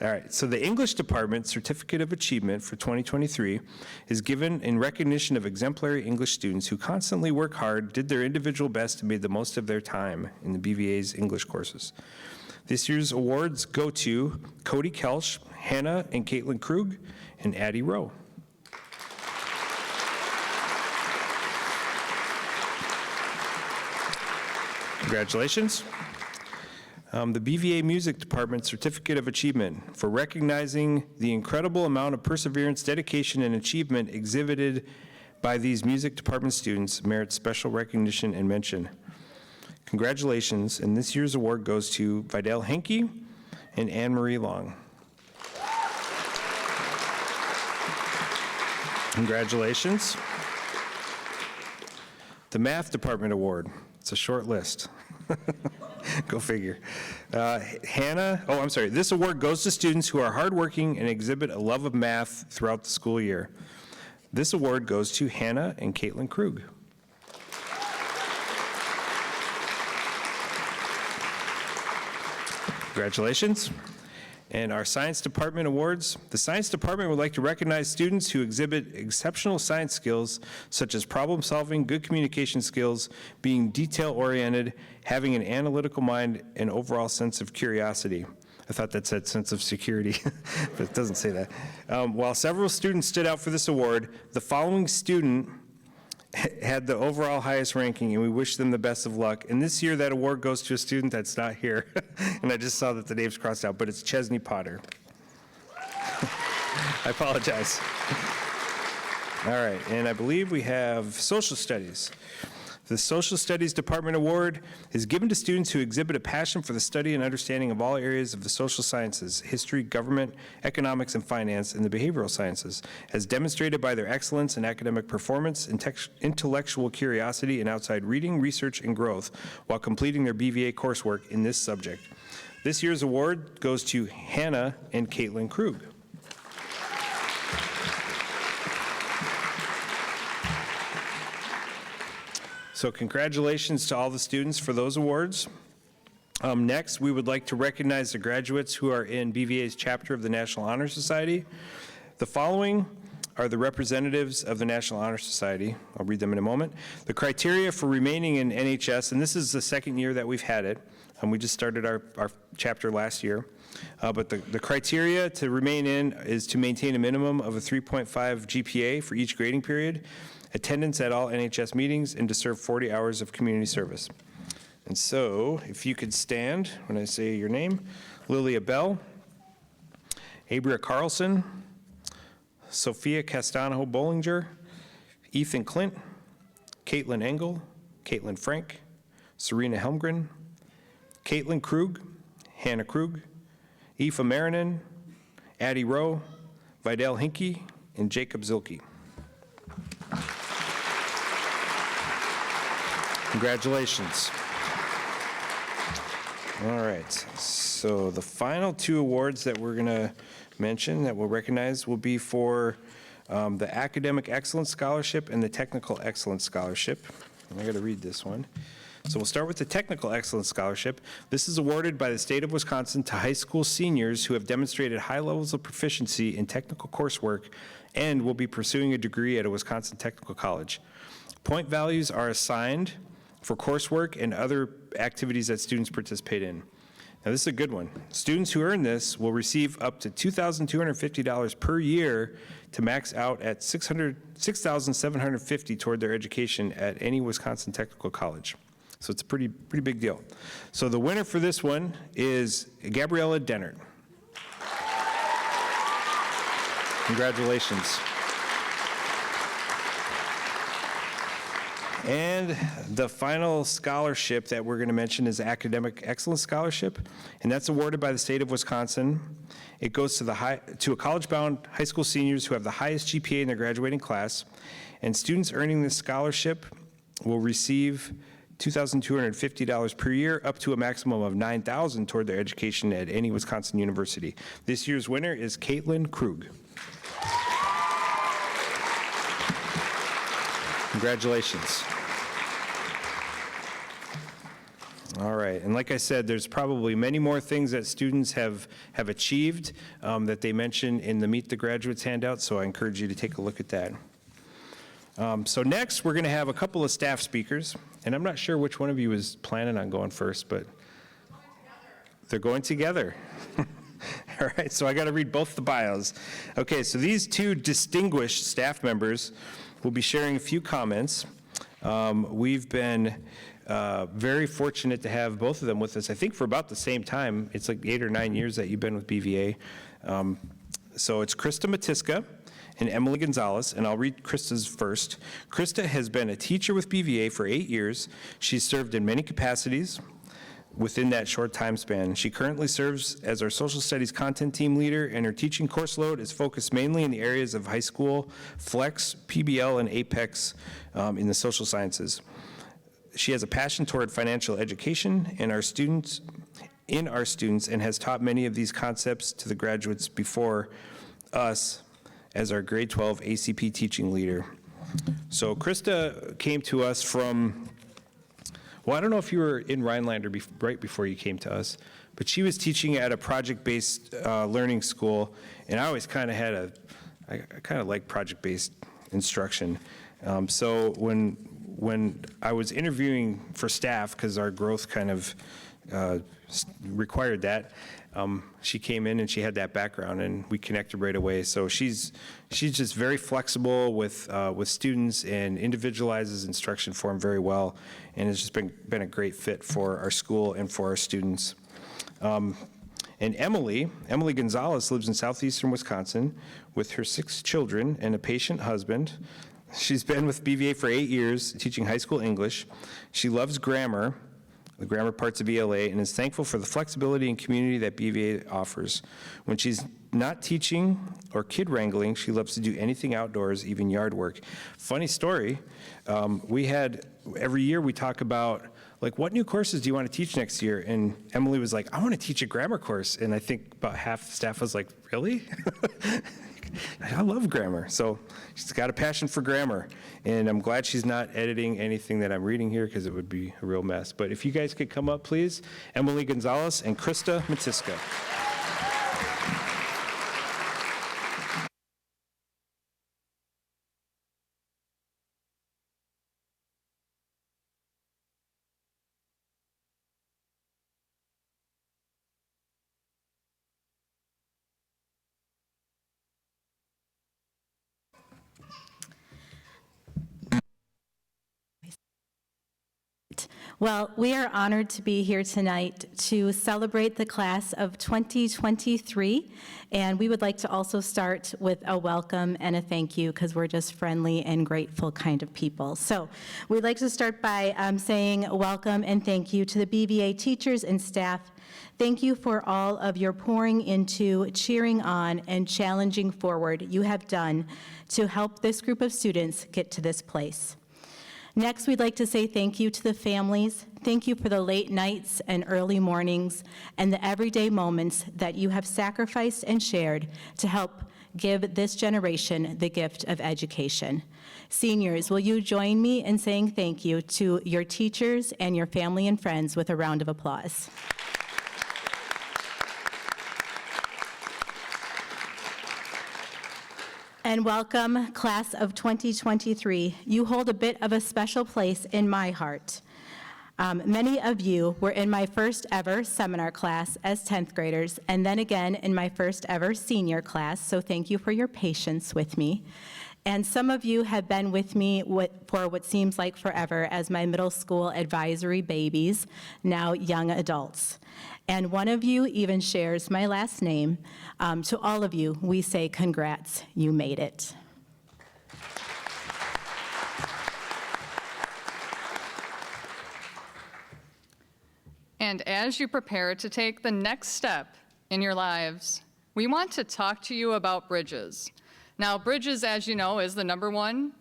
Speaker 1: All right, so the English Department Certificate of Achievement for 2023 is given in recognition of exemplary English students who constantly work hard, did their individual best, and made the most of their time in the BVA's English courses. This year's awards go to Cody Kelsch, Hannah and Caitlin Krug, and Addie Rowe. Congratulations. The BVA Music Department Certificate of Achievement for recognizing the incredible amount of perseverance, dedication, and achievement exhibited by these music department students merits special recognition and mention. Congratulations, and this year's award goes to Vidal Henke and Anne-Marie Long. Congratulations. The Math Department Award. It's a short list. Go figure. This award goes to students who are hardworking and exhibit a love of math throughout the school year. This award goes to Hannah and Caitlin Krug. Congratulations. And our Science Department awards. The Science Department would like to recognize students who exhibit exceptional science skills, such as problem solving, good communication skills, being detail-oriented, having an analytical mind, and overall sense of curiosity. I thought that said sense of security, but it doesn't say that. While several students stood out for this award, the following student had the overall highest ranking, and we wish them the best of luck. And this year, that award goes to a student that's not here. And I just saw that the name's crossed out, but it's Chesney Potter. I apologize. All right, and I believe we have social studies. The Social Studies Department Award is given to students who exhibit a passion for the study and understanding of all areas of the social sciences, history, government, economics, and finance, and the behavioral sciences, as demonstrated by their excellence in academic performance, intellectual curiosity, and outside reading, research, and growth while completing their BVA coursework in this subject. This year's award goes to Hannah and Caitlin Krug. So congratulations to all the students for those awards. Next, we would like to recognize the graduates who are in BVA's chapter of the National Honor Society. The following are the representatives of the National Honor Society. I'll read them in a moment. The criteria for remaining in NHS, and this is the second year that we've had it. We just started our chapter last year. But the criteria to remain in is to maintain a minimum of a 3.5 GPA for each grading period, attendance at all NHS meetings, and to serve 40 hours of community service. And so, if you could stand when I say your name. Lilia Bell, Abria Carlson, Sophia Castano Bollinger, Ethan Clint, Caitlin Engel, Caitlin Frank, Serena Helmgren, Caitlin Krug, Hannah Krug, Aoife Marinin, Addie Rowe, Vidal Hinke, and Jacob Zilke. Congratulations. All right, so the final two awards that we're going to mention that we'll recognize will be for the Academic Excellence Scholarship and the Technical Excellence Scholarship. And I got to read this one. So we'll start with the Technical Excellence Scholarship. This is awarded by the state of Wisconsin to high school seniors who have demonstrated high levels of proficiency in technical coursework and will be pursuing a degree at a Wisconsin technical college. Point values are assigned for coursework and other activities that students participate in. Now, this is a good one. Students who earn this will receive up to $2,250 per year to max out at $6,750 toward their education at any Wisconsin technical college. So it's a pretty big deal. So the winner for this one is Gabriella Dennert. Congratulations. And the final scholarship that we're going to mention is the Academic Excellence Scholarship, and that's awarded by the state of Wisconsin. It goes to a college-bound high school seniors who have the highest GPA in their graduating class, and students earning this scholarship will receive $2,250 per year, up to a maximum of $9,000 toward their education at any Wisconsin university. This year's winner is Caitlin Krug. Congratulations. All right, and like I said, there's probably many more things that students have achieved that they mention in the Meet the Graduates handout, so I encourage you to take a look at that. So next, we're going to have a couple of staff speakers, and I'm not sure which one of you is planning on going first, but they're going together. All right, so I got to read both the bios. Okay, so these two distinguished staff members will be sharing a few comments. We've been very fortunate to have both of them with us, I think for about the same time. It's like 8 or 9 years that you've been with BVA. So it's Krista Matiska and Emily Gonzalez, and I'll read Krista's first. Krista has been a teacher with BVA for 8 years. She's served in many capacities within that short time span. She currently serves as our social studies content team leader, and her teaching course load is focused mainly in the areas of high school, flex, PBL, and APEX in the social sciences. She has a passion toward financial education in our students, and has taught many of these concepts to the graduates before us as our grade 12 ACP teaching leader. So Krista came to us from, well, I don't know if you were in Rhinelander right before you came to us, but she was teaching at a project-based learning school, and I always kind of had I kind of like project-based instruction. So when I was interviewing for staff, because our growth kind of required that, she came in and she had that background, and we connected right away. So she's just very flexible with students and individualizes instruction for them very well, and has just been a great fit for our school and for our students. And Emily Gonzalez lives in southeastern Wisconsin with her 6 children and a patient husband. She's been with BVA for 8 years, teaching high school English. She loves grammar, the grammar parts of ELA, and is thankful for the flexibility and community that BVA offers. When she's not teaching or kid wrangling, she loves to do anything outdoors, even yard work. Funny story, every year we talk about, like, what new courses do you want to teach next year? And Emily was like, I want to teach a grammar course. And I think about half the staff was like, really? I love grammar. So she's got a passion for grammar. And I'm glad she's not editing anything that I'm reading here, because it would be a real mess. But if you guys could come up, please. Emily Gonzalez and Krista Matiska.
Speaker 5: Well, we are honored to be here tonight to celebrate the class of 2023, and we would like to also start with a welcome and a thank you, because we're just friendly and grateful kind of people. So we'd like to start by saying welcome and thank you to the BVA teachers and staff. Thank you for all of your pouring into, cheering on, and challenging forward you have done to help this group of students get to this place. Next, we'd like to say thank you to the families. Thank you for the late nights and early mornings and the everyday moments that you have sacrificed and shared to help give this generation the gift of education. Seniors, will you join me in saying thank you to your teachers and your family and friends with a round of applause? And welcome, class of 2023. You hold a bit of a special place in my heart. Many of you were in my first ever seminar class as 10th graders, and then again in my first ever senior class, so thank you for your patience with me. And some of you have been with me for what seems like forever as my middle school advisory babies, now young adults. And one of you even shares my last name. To all of you, we say congrats, you made it.
Speaker 6: And as you prepare to take the next step in your lives, we want to talk to you about Bridges. Now, Bridges, as you know, is the #1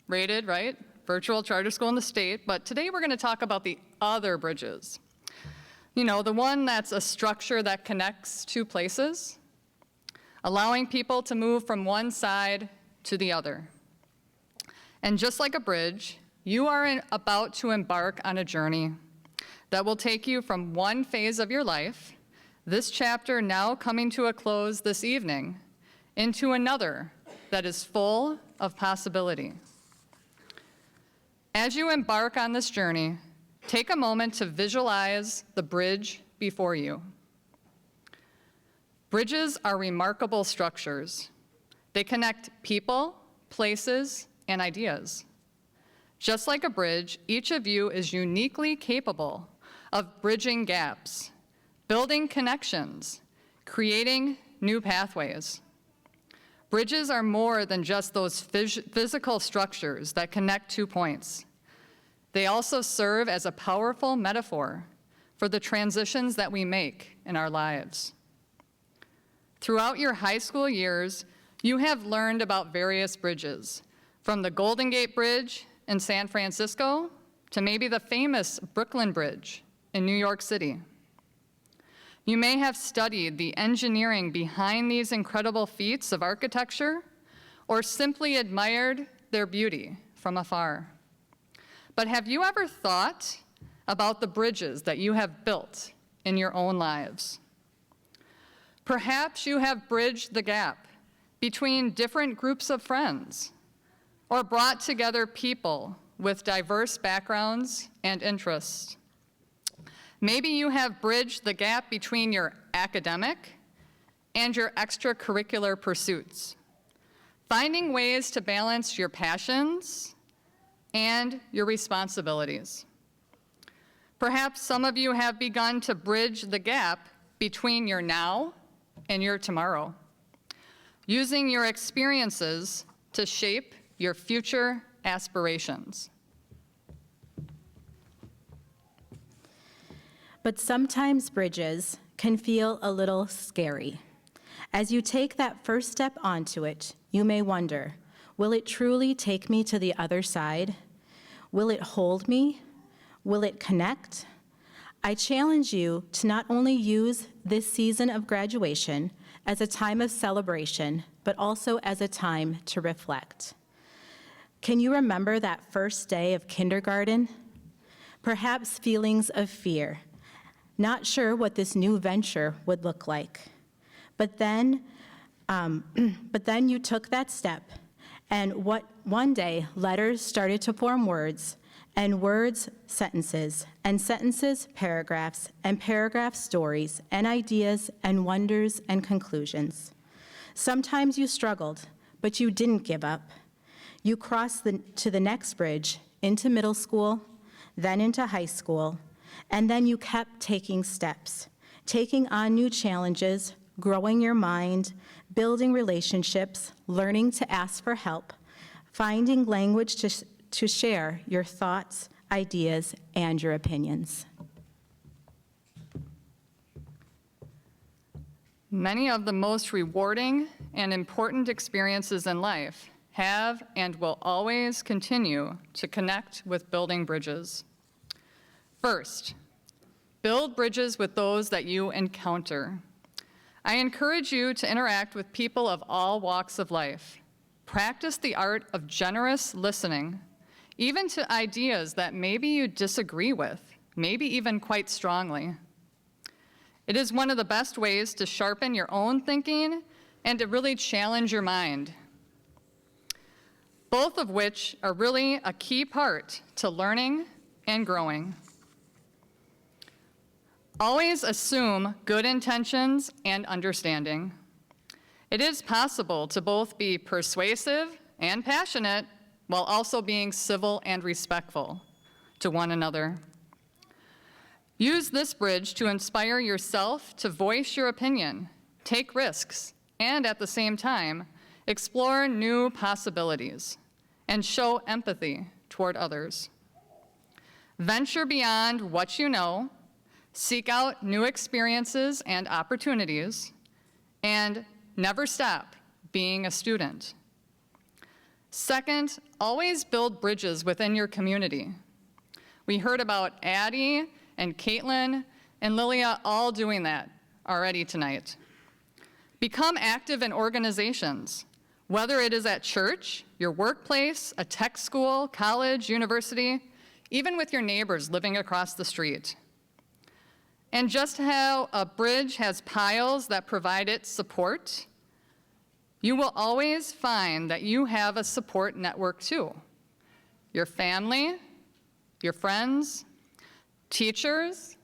Speaker 6: rated, right, virtual charter school in the state, but today we're going to talk about the other Bridges. You know, the one that's a structure that connects 2 places, allowing people to move from one side to the other. And just like a bridge, you are about to embark on a journey. that will take you from one phase of your life, this chapter now coming to a close this evening, into another that is full of possibility. As you embark on this journey, take a moment to visualize the bridge before you. Bridges are remarkable structures. They connect people, places, and ideas. Just like a bridge, each of you is uniquely capable of bridging gaps, building connections, creating new pathways. Bridges are more than just those physical structures that connect 2 points. They also serve as a powerful metaphor for the transitions that we make in our lives. Throughout your high school years, you have learned about various bridges, from the Golden Gate Bridge in San Francisco to maybe the famous Brooklyn Bridge in New York City. You may have studied the engineering behind these incredible feats of architecture, or simply admired their beauty from afar. But have you ever thought about the bridges that you have built in your own lives? Perhaps you have bridged the gap between different groups of friends, or brought together people with diverse backgrounds and interests. Maybe you have bridged the gap between your academic and your extracurricular pursuits, finding ways to balance your passions and your responsibilities. Perhaps some of you have begun to bridge the gap between your now and your tomorrow, using your experiences to shape your future aspirations.
Speaker 5: But sometimes bridges can feel a little scary. As you take that first step onto it, you may wonder, will it truly take me to the other side? Will it hold me? Will it connect? I challenge you to not only use this season of graduation as a time of celebration, but also as a time to reflect. Can you remember that first day of kindergarten? Perhaps feelings of fear, not sure what this new venture would look like. But then you took that step, and one day letters started to form words, and words sentences, and sentences paragraphs, and paragraphs stories, and ideas, and wonders, and conclusions. Sometimes you struggled, but you didn't give up. You crossed to the next bridge, into middle school, then into high school, and then you kept taking steps, taking on new challenges, growing your mind, building relationships, learning to ask for help, finding language to share your thoughts, ideas, and your opinions.
Speaker 6: Many of the most rewarding and important experiences in life have and will always continue to connect with building bridges. First, build bridges with those that you encounter. I encourage you to interact with people of all walks of life. Practice the art of generous listening, even to ideas that maybe you disagree with, maybe even quite strongly. It is one of the best ways to sharpen your own thinking and to really challenge your mind, both of which are really a key part to learning and growing. Always assume good intentions and understanding. It is possible to both be persuasive and passionate while also being civil and respectful to one another. Use this bridge to inspire yourself to voice your opinion, take risks, and at the same time, explore new possibilities, and show empathy toward others. Venture beyond what you know, seek out new experiences and opportunities, and never stop being a student. Second, always build bridges within your community. We heard about Addie and Caitlin and Lilia all doing that already tonight. Become active in organizations, whether it is at church, your workplace, a tech school, college, university, even with your neighbors living across the street. And just how a bridge has piles that provide its support, you will always find that you have a support network too. Your family, your friends, teachers,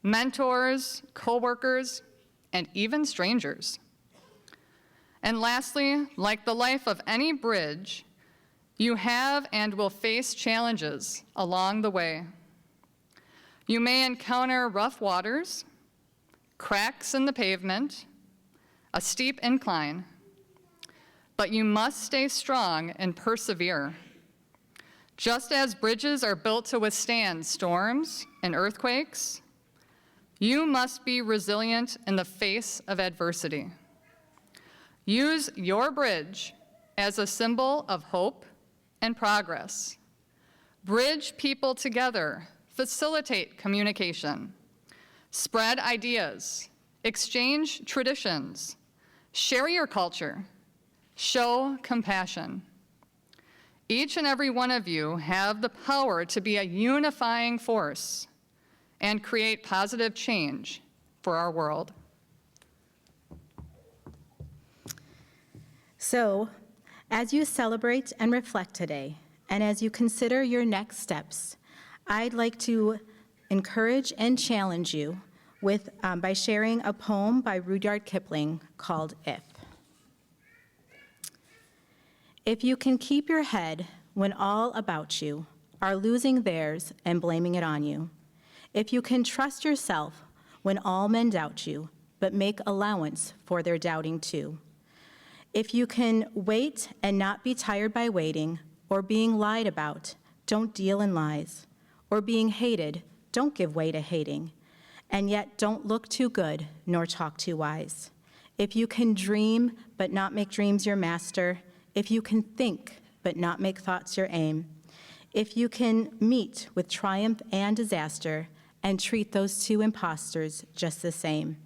Speaker 6: mentors, coworkers, and even strangers. And lastly, like the life of any bridge, you have and will face challenges along the way. You may encounter rough waters, cracks in the pavement, a steep incline, but you must stay strong and persevere. Just as bridges are built to withstand storms and earthquakes, you must be resilient in the face of adversity. Use your bridge as a symbol of hope and progress. Bridge people together, facilitate communication, spread ideas, exchange traditions, share your culture, show compassion. Each and every one of you have the power to be a unifying force and create positive change for our world.
Speaker 5: So, as you celebrate and reflect today, and as you consider your next steps, I'd like to encourage and challenge you by sharing a poem by Rudyard Kipling called If. If you can keep your head when all about you are losing theirs and blaming it on you, if you can trust yourself when all men doubt you, but make allowance for their doubting too, if you can wait and not be tired by waiting, or being lied about, don't deal in lies, or being hated, don't give way to hating, and yet don't look too good nor talk too wise. If you can dream but not make dreams your master, if you can think but not make thoughts your aim, if you can meet with triumph and disaster and treat those two impostors just the same,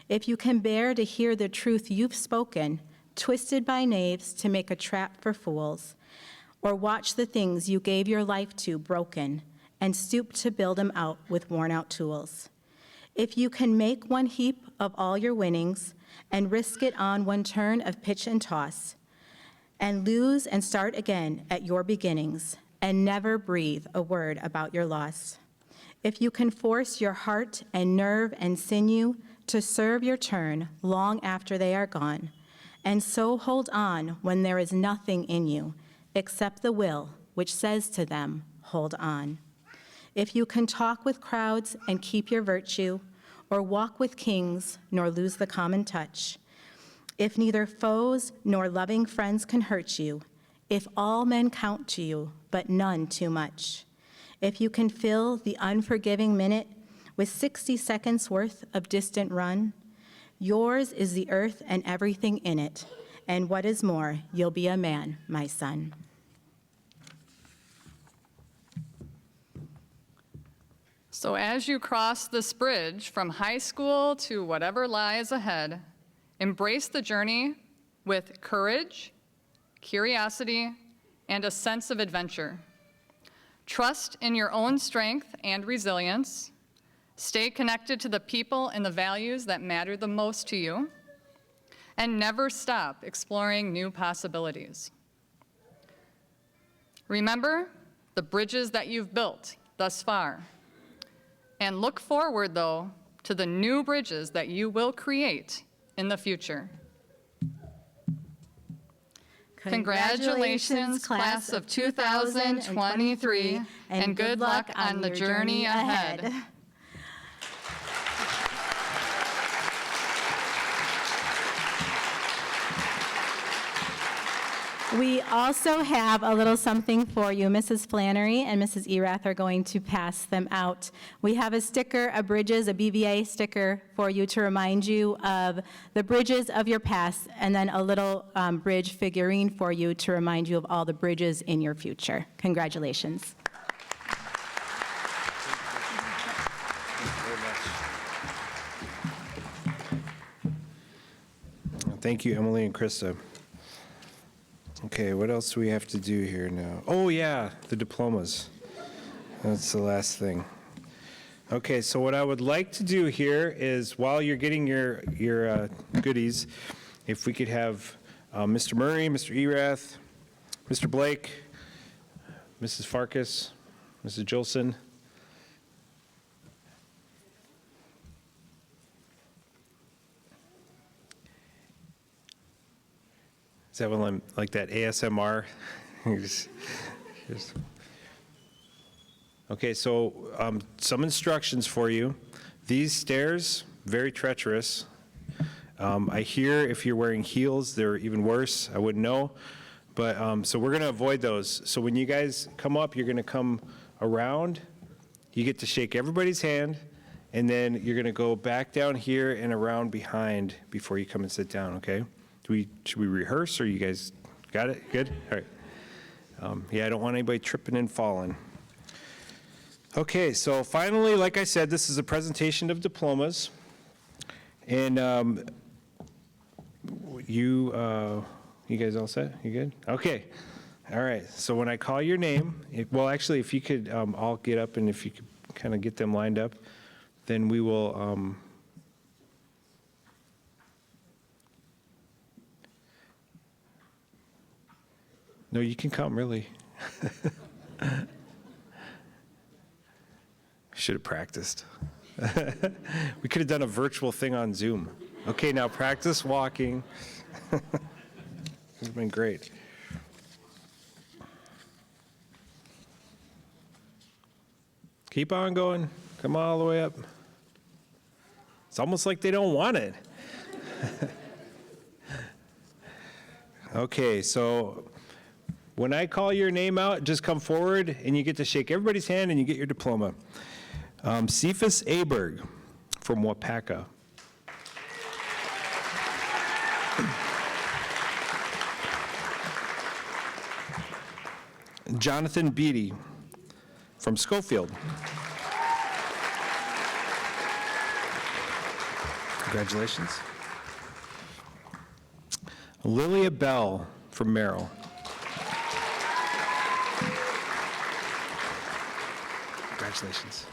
Speaker 5: if you can bear to hear the truth you've spoken, twisted by knaves to make a trap for fools, or watch the things you gave your life to broken and stoop to build them out with worn-out tools. If you can make one heap of all your winnings and risk it on one turn of pitch and toss, and lose and start again at your beginnings, and never breathe a word about your loss. If you can force your heart and nerve and sinew to serve your turn long after they are gone, and so hold on when there is nothing in you except the will which says to them, hold on. If you can talk with crowds and keep your virtue, or walk with kings nor lose the common touch, if neither foes nor loving friends can hurt you, if all men count to you, but none too much, if you can fill the unforgiving minute with 60 seconds worth of distant run, yours is the earth and everything in it, and what is more, you'll be a man, my son.
Speaker 6: So as you cross this bridge from high school to whatever lies ahead, embrace the journey with courage, curiosity, and a sense of adventure. Trust in your own strength and resilience. Stay connected to the people and the values that matter the most to you, and never stop exploring new possibilities. Remember the bridges that you've built thus far, and look forward, though, to the new bridges that you will create in the future. Congratulations, class of 2023, and good luck on the journey ahead.
Speaker 5: We also have a little something for you. Mrs. Flannery and Mrs. Erath are going to pass them out. We have a sticker, a Bridges, a BVA sticker for you to remind you of the bridges of your past, and then a little bridge figurine for you to remind you of all the bridges in your future. Congratulations.
Speaker 1: Thank you, Emily and Krista. Okay, what else do we have to do here now? Oh, yeah, the diplomas. That's the last thing. Okay, so what I would like to do here is, while you're getting your goodies, if we could have Mr. Murray, Mr. Erath, Mr. Blake, Mrs. Farkas, Mrs. Jolson. Is that one like that ASMR? Okay, so some instructions for you. These stairs, very treacherous. I hear if you're wearing heels, they're even worse. I wouldn't know. But so we're going to avoid those. So when you guys come up, you're going to come around. You get to shake everybody's hand, and then you're going to go back down here and around behind before you come and sit down, okay? Should we rehearse, or you guys got it? Good? All right. Yeah, I don't want anybody tripping and falling. Okay, so finally, like I said, this is a presentation of diplomas. And you guys all set? You good? Okay. All right. So when I call your name, well, actually, if you could all get up, and if you could kind of get them lined up, then we will. No, you can come, really. Should have practiced. We could have done a virtual thing on Zoom. Okay, now practice walking. It's been great. Keep on going. Come all the way up. It's almost like they don't want it. Okay, so when I call your name out, just come forward, and you get to shake everybody's hand, and you get your diploma. Cephas Aberg from Wapaka. Jonathan Beatty from Schofield. Congratulations. Lilia Bell from Merrill. Congratulations.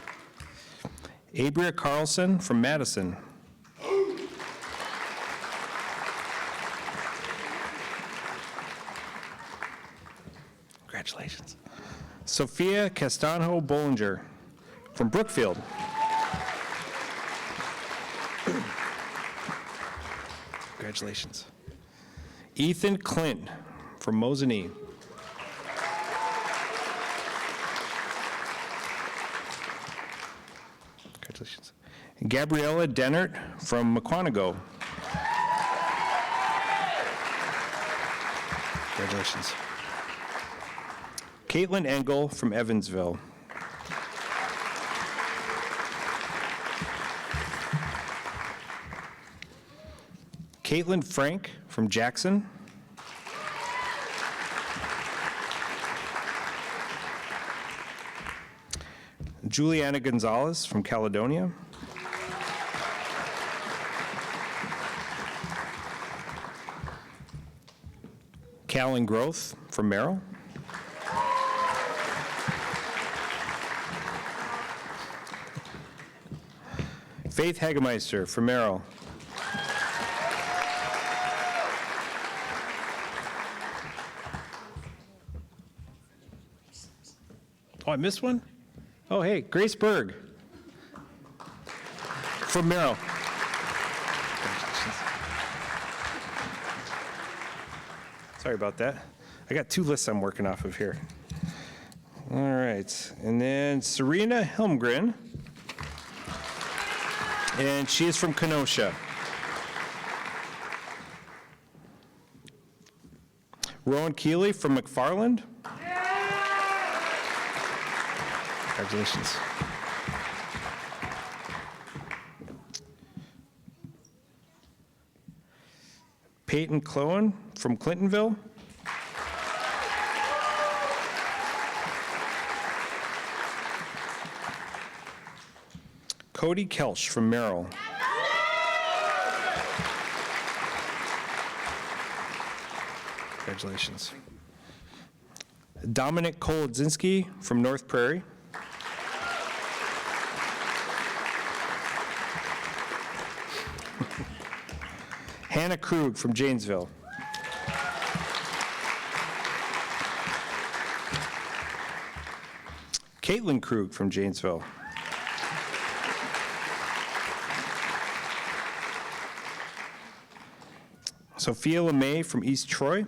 Speaker 1: Abria Carlson from Madison. Congratulations. Sophia Castanho Bollinger from Brookfield. Congratulations. Ethan Clint from Mosinee. Congratulations. Gabriella Dennert from McQuanago. Congratulations. Caitlin Engel from Evansville. Caitlin Frank from Jackson. Juliana Gonzalez from Caledonia. Callan Groth from Merrill. Faith Hagemeister from Merrill. Oh, I missed one? Oh, hey, Grace Berg from Merrill. Sorry about that. I got two lists I'm working off of here. All right, and then Serena Helmgren, and she is from Kenosha. Rowan Keeley from McFarland. Congratulations. Peyton Clowen from Clintonville. Cody Kelsch from Merrill. Congratulations. Dominic Kolodzinski from North Prairie. Hannah Krug from Janesville. Caitlin Krug from Janesville. Sophia LeMay from East Troy.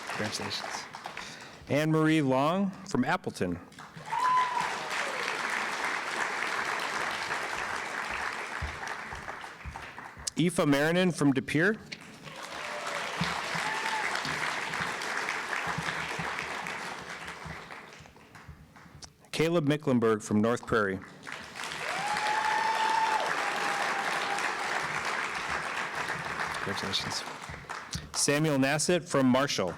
Speaker 1: Congratulations. Anne Marie Long from Appleton. Aoife Marinan from De Pere. Caleb Mecklenburg from North Prairie. Congratulations. Samuel Nassett from Marshall.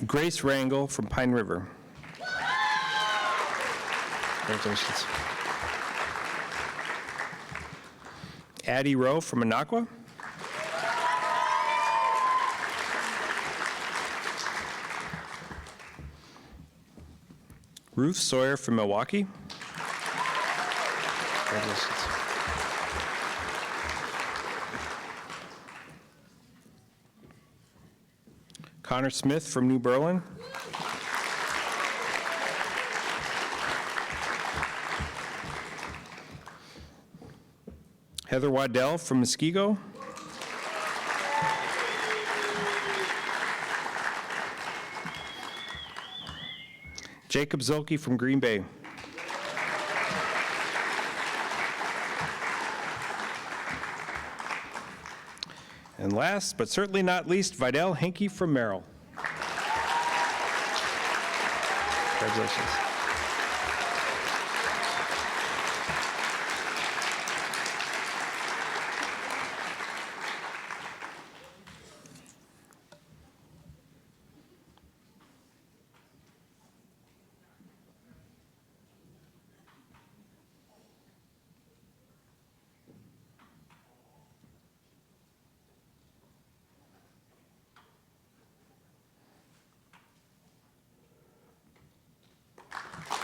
Speaker 1: Grace Rangel from Pine River. Congratulations. Addie Rowe from Minocqua. Ruth Sawyer from Milwaukee. Congratulations. Connor Smith from New Berlin. Heather Waddell from Muskego. Jacob Zolke from Green Bay. And last, but certainly not least, Vidal Henke from Merrill. Congratulations.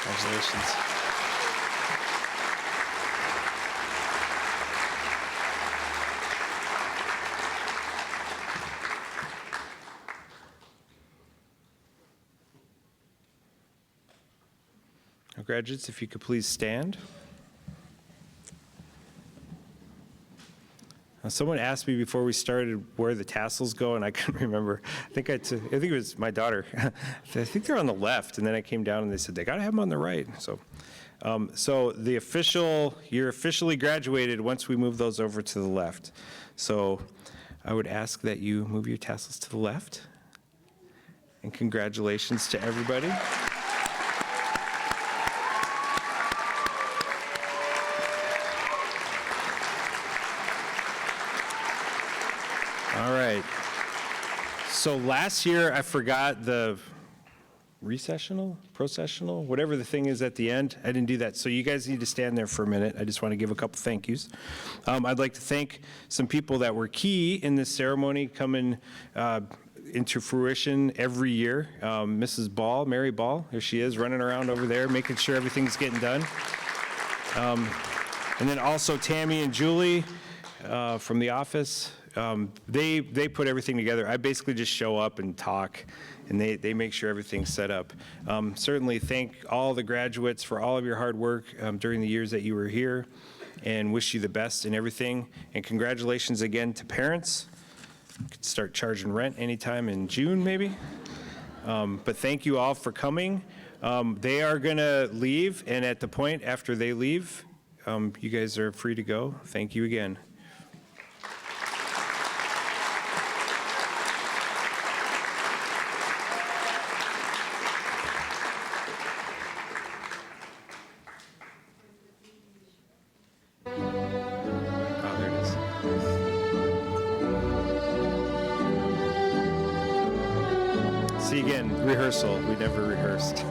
Speaker 1: Congratulations. Now, graduates, if you could please stand. Someone asked me before we started where the tassels go, and I couldn't remember. I think it was my daughter. I think they're on the left, and then I came down and they said they got to have them on the right. So you're officially graduated once we move those over to the left. So I would ask that you move your tassels to the left. And congratulations to everybody. All right. So last year, I forgot the recessional, processional, whatever the thing is at the end. I didn't do that. So you guys need to stand there for a minute. I just want to give a couple thank yous. I'd like to thank some people that were key in this ceremony coming into fruition every year. Mrs. Ball, Mary Ball, here she is running around over there, making sure everything's getting done. And then also Tammy and Julie from the office. They put everything together. I basically just show up and talk, and they make sure everything's set up. Certainly thank all the graduates for all of your hard work during the years that you were here, and wish you the best in everything. And congratulations again to parents. Could start charging rent anytime in June, maybe. But thank you all for coming. They are gonna leave, and at the point after they leave, you guys are free to go. Thank you again. See again, rehearsal. We never rehearsed.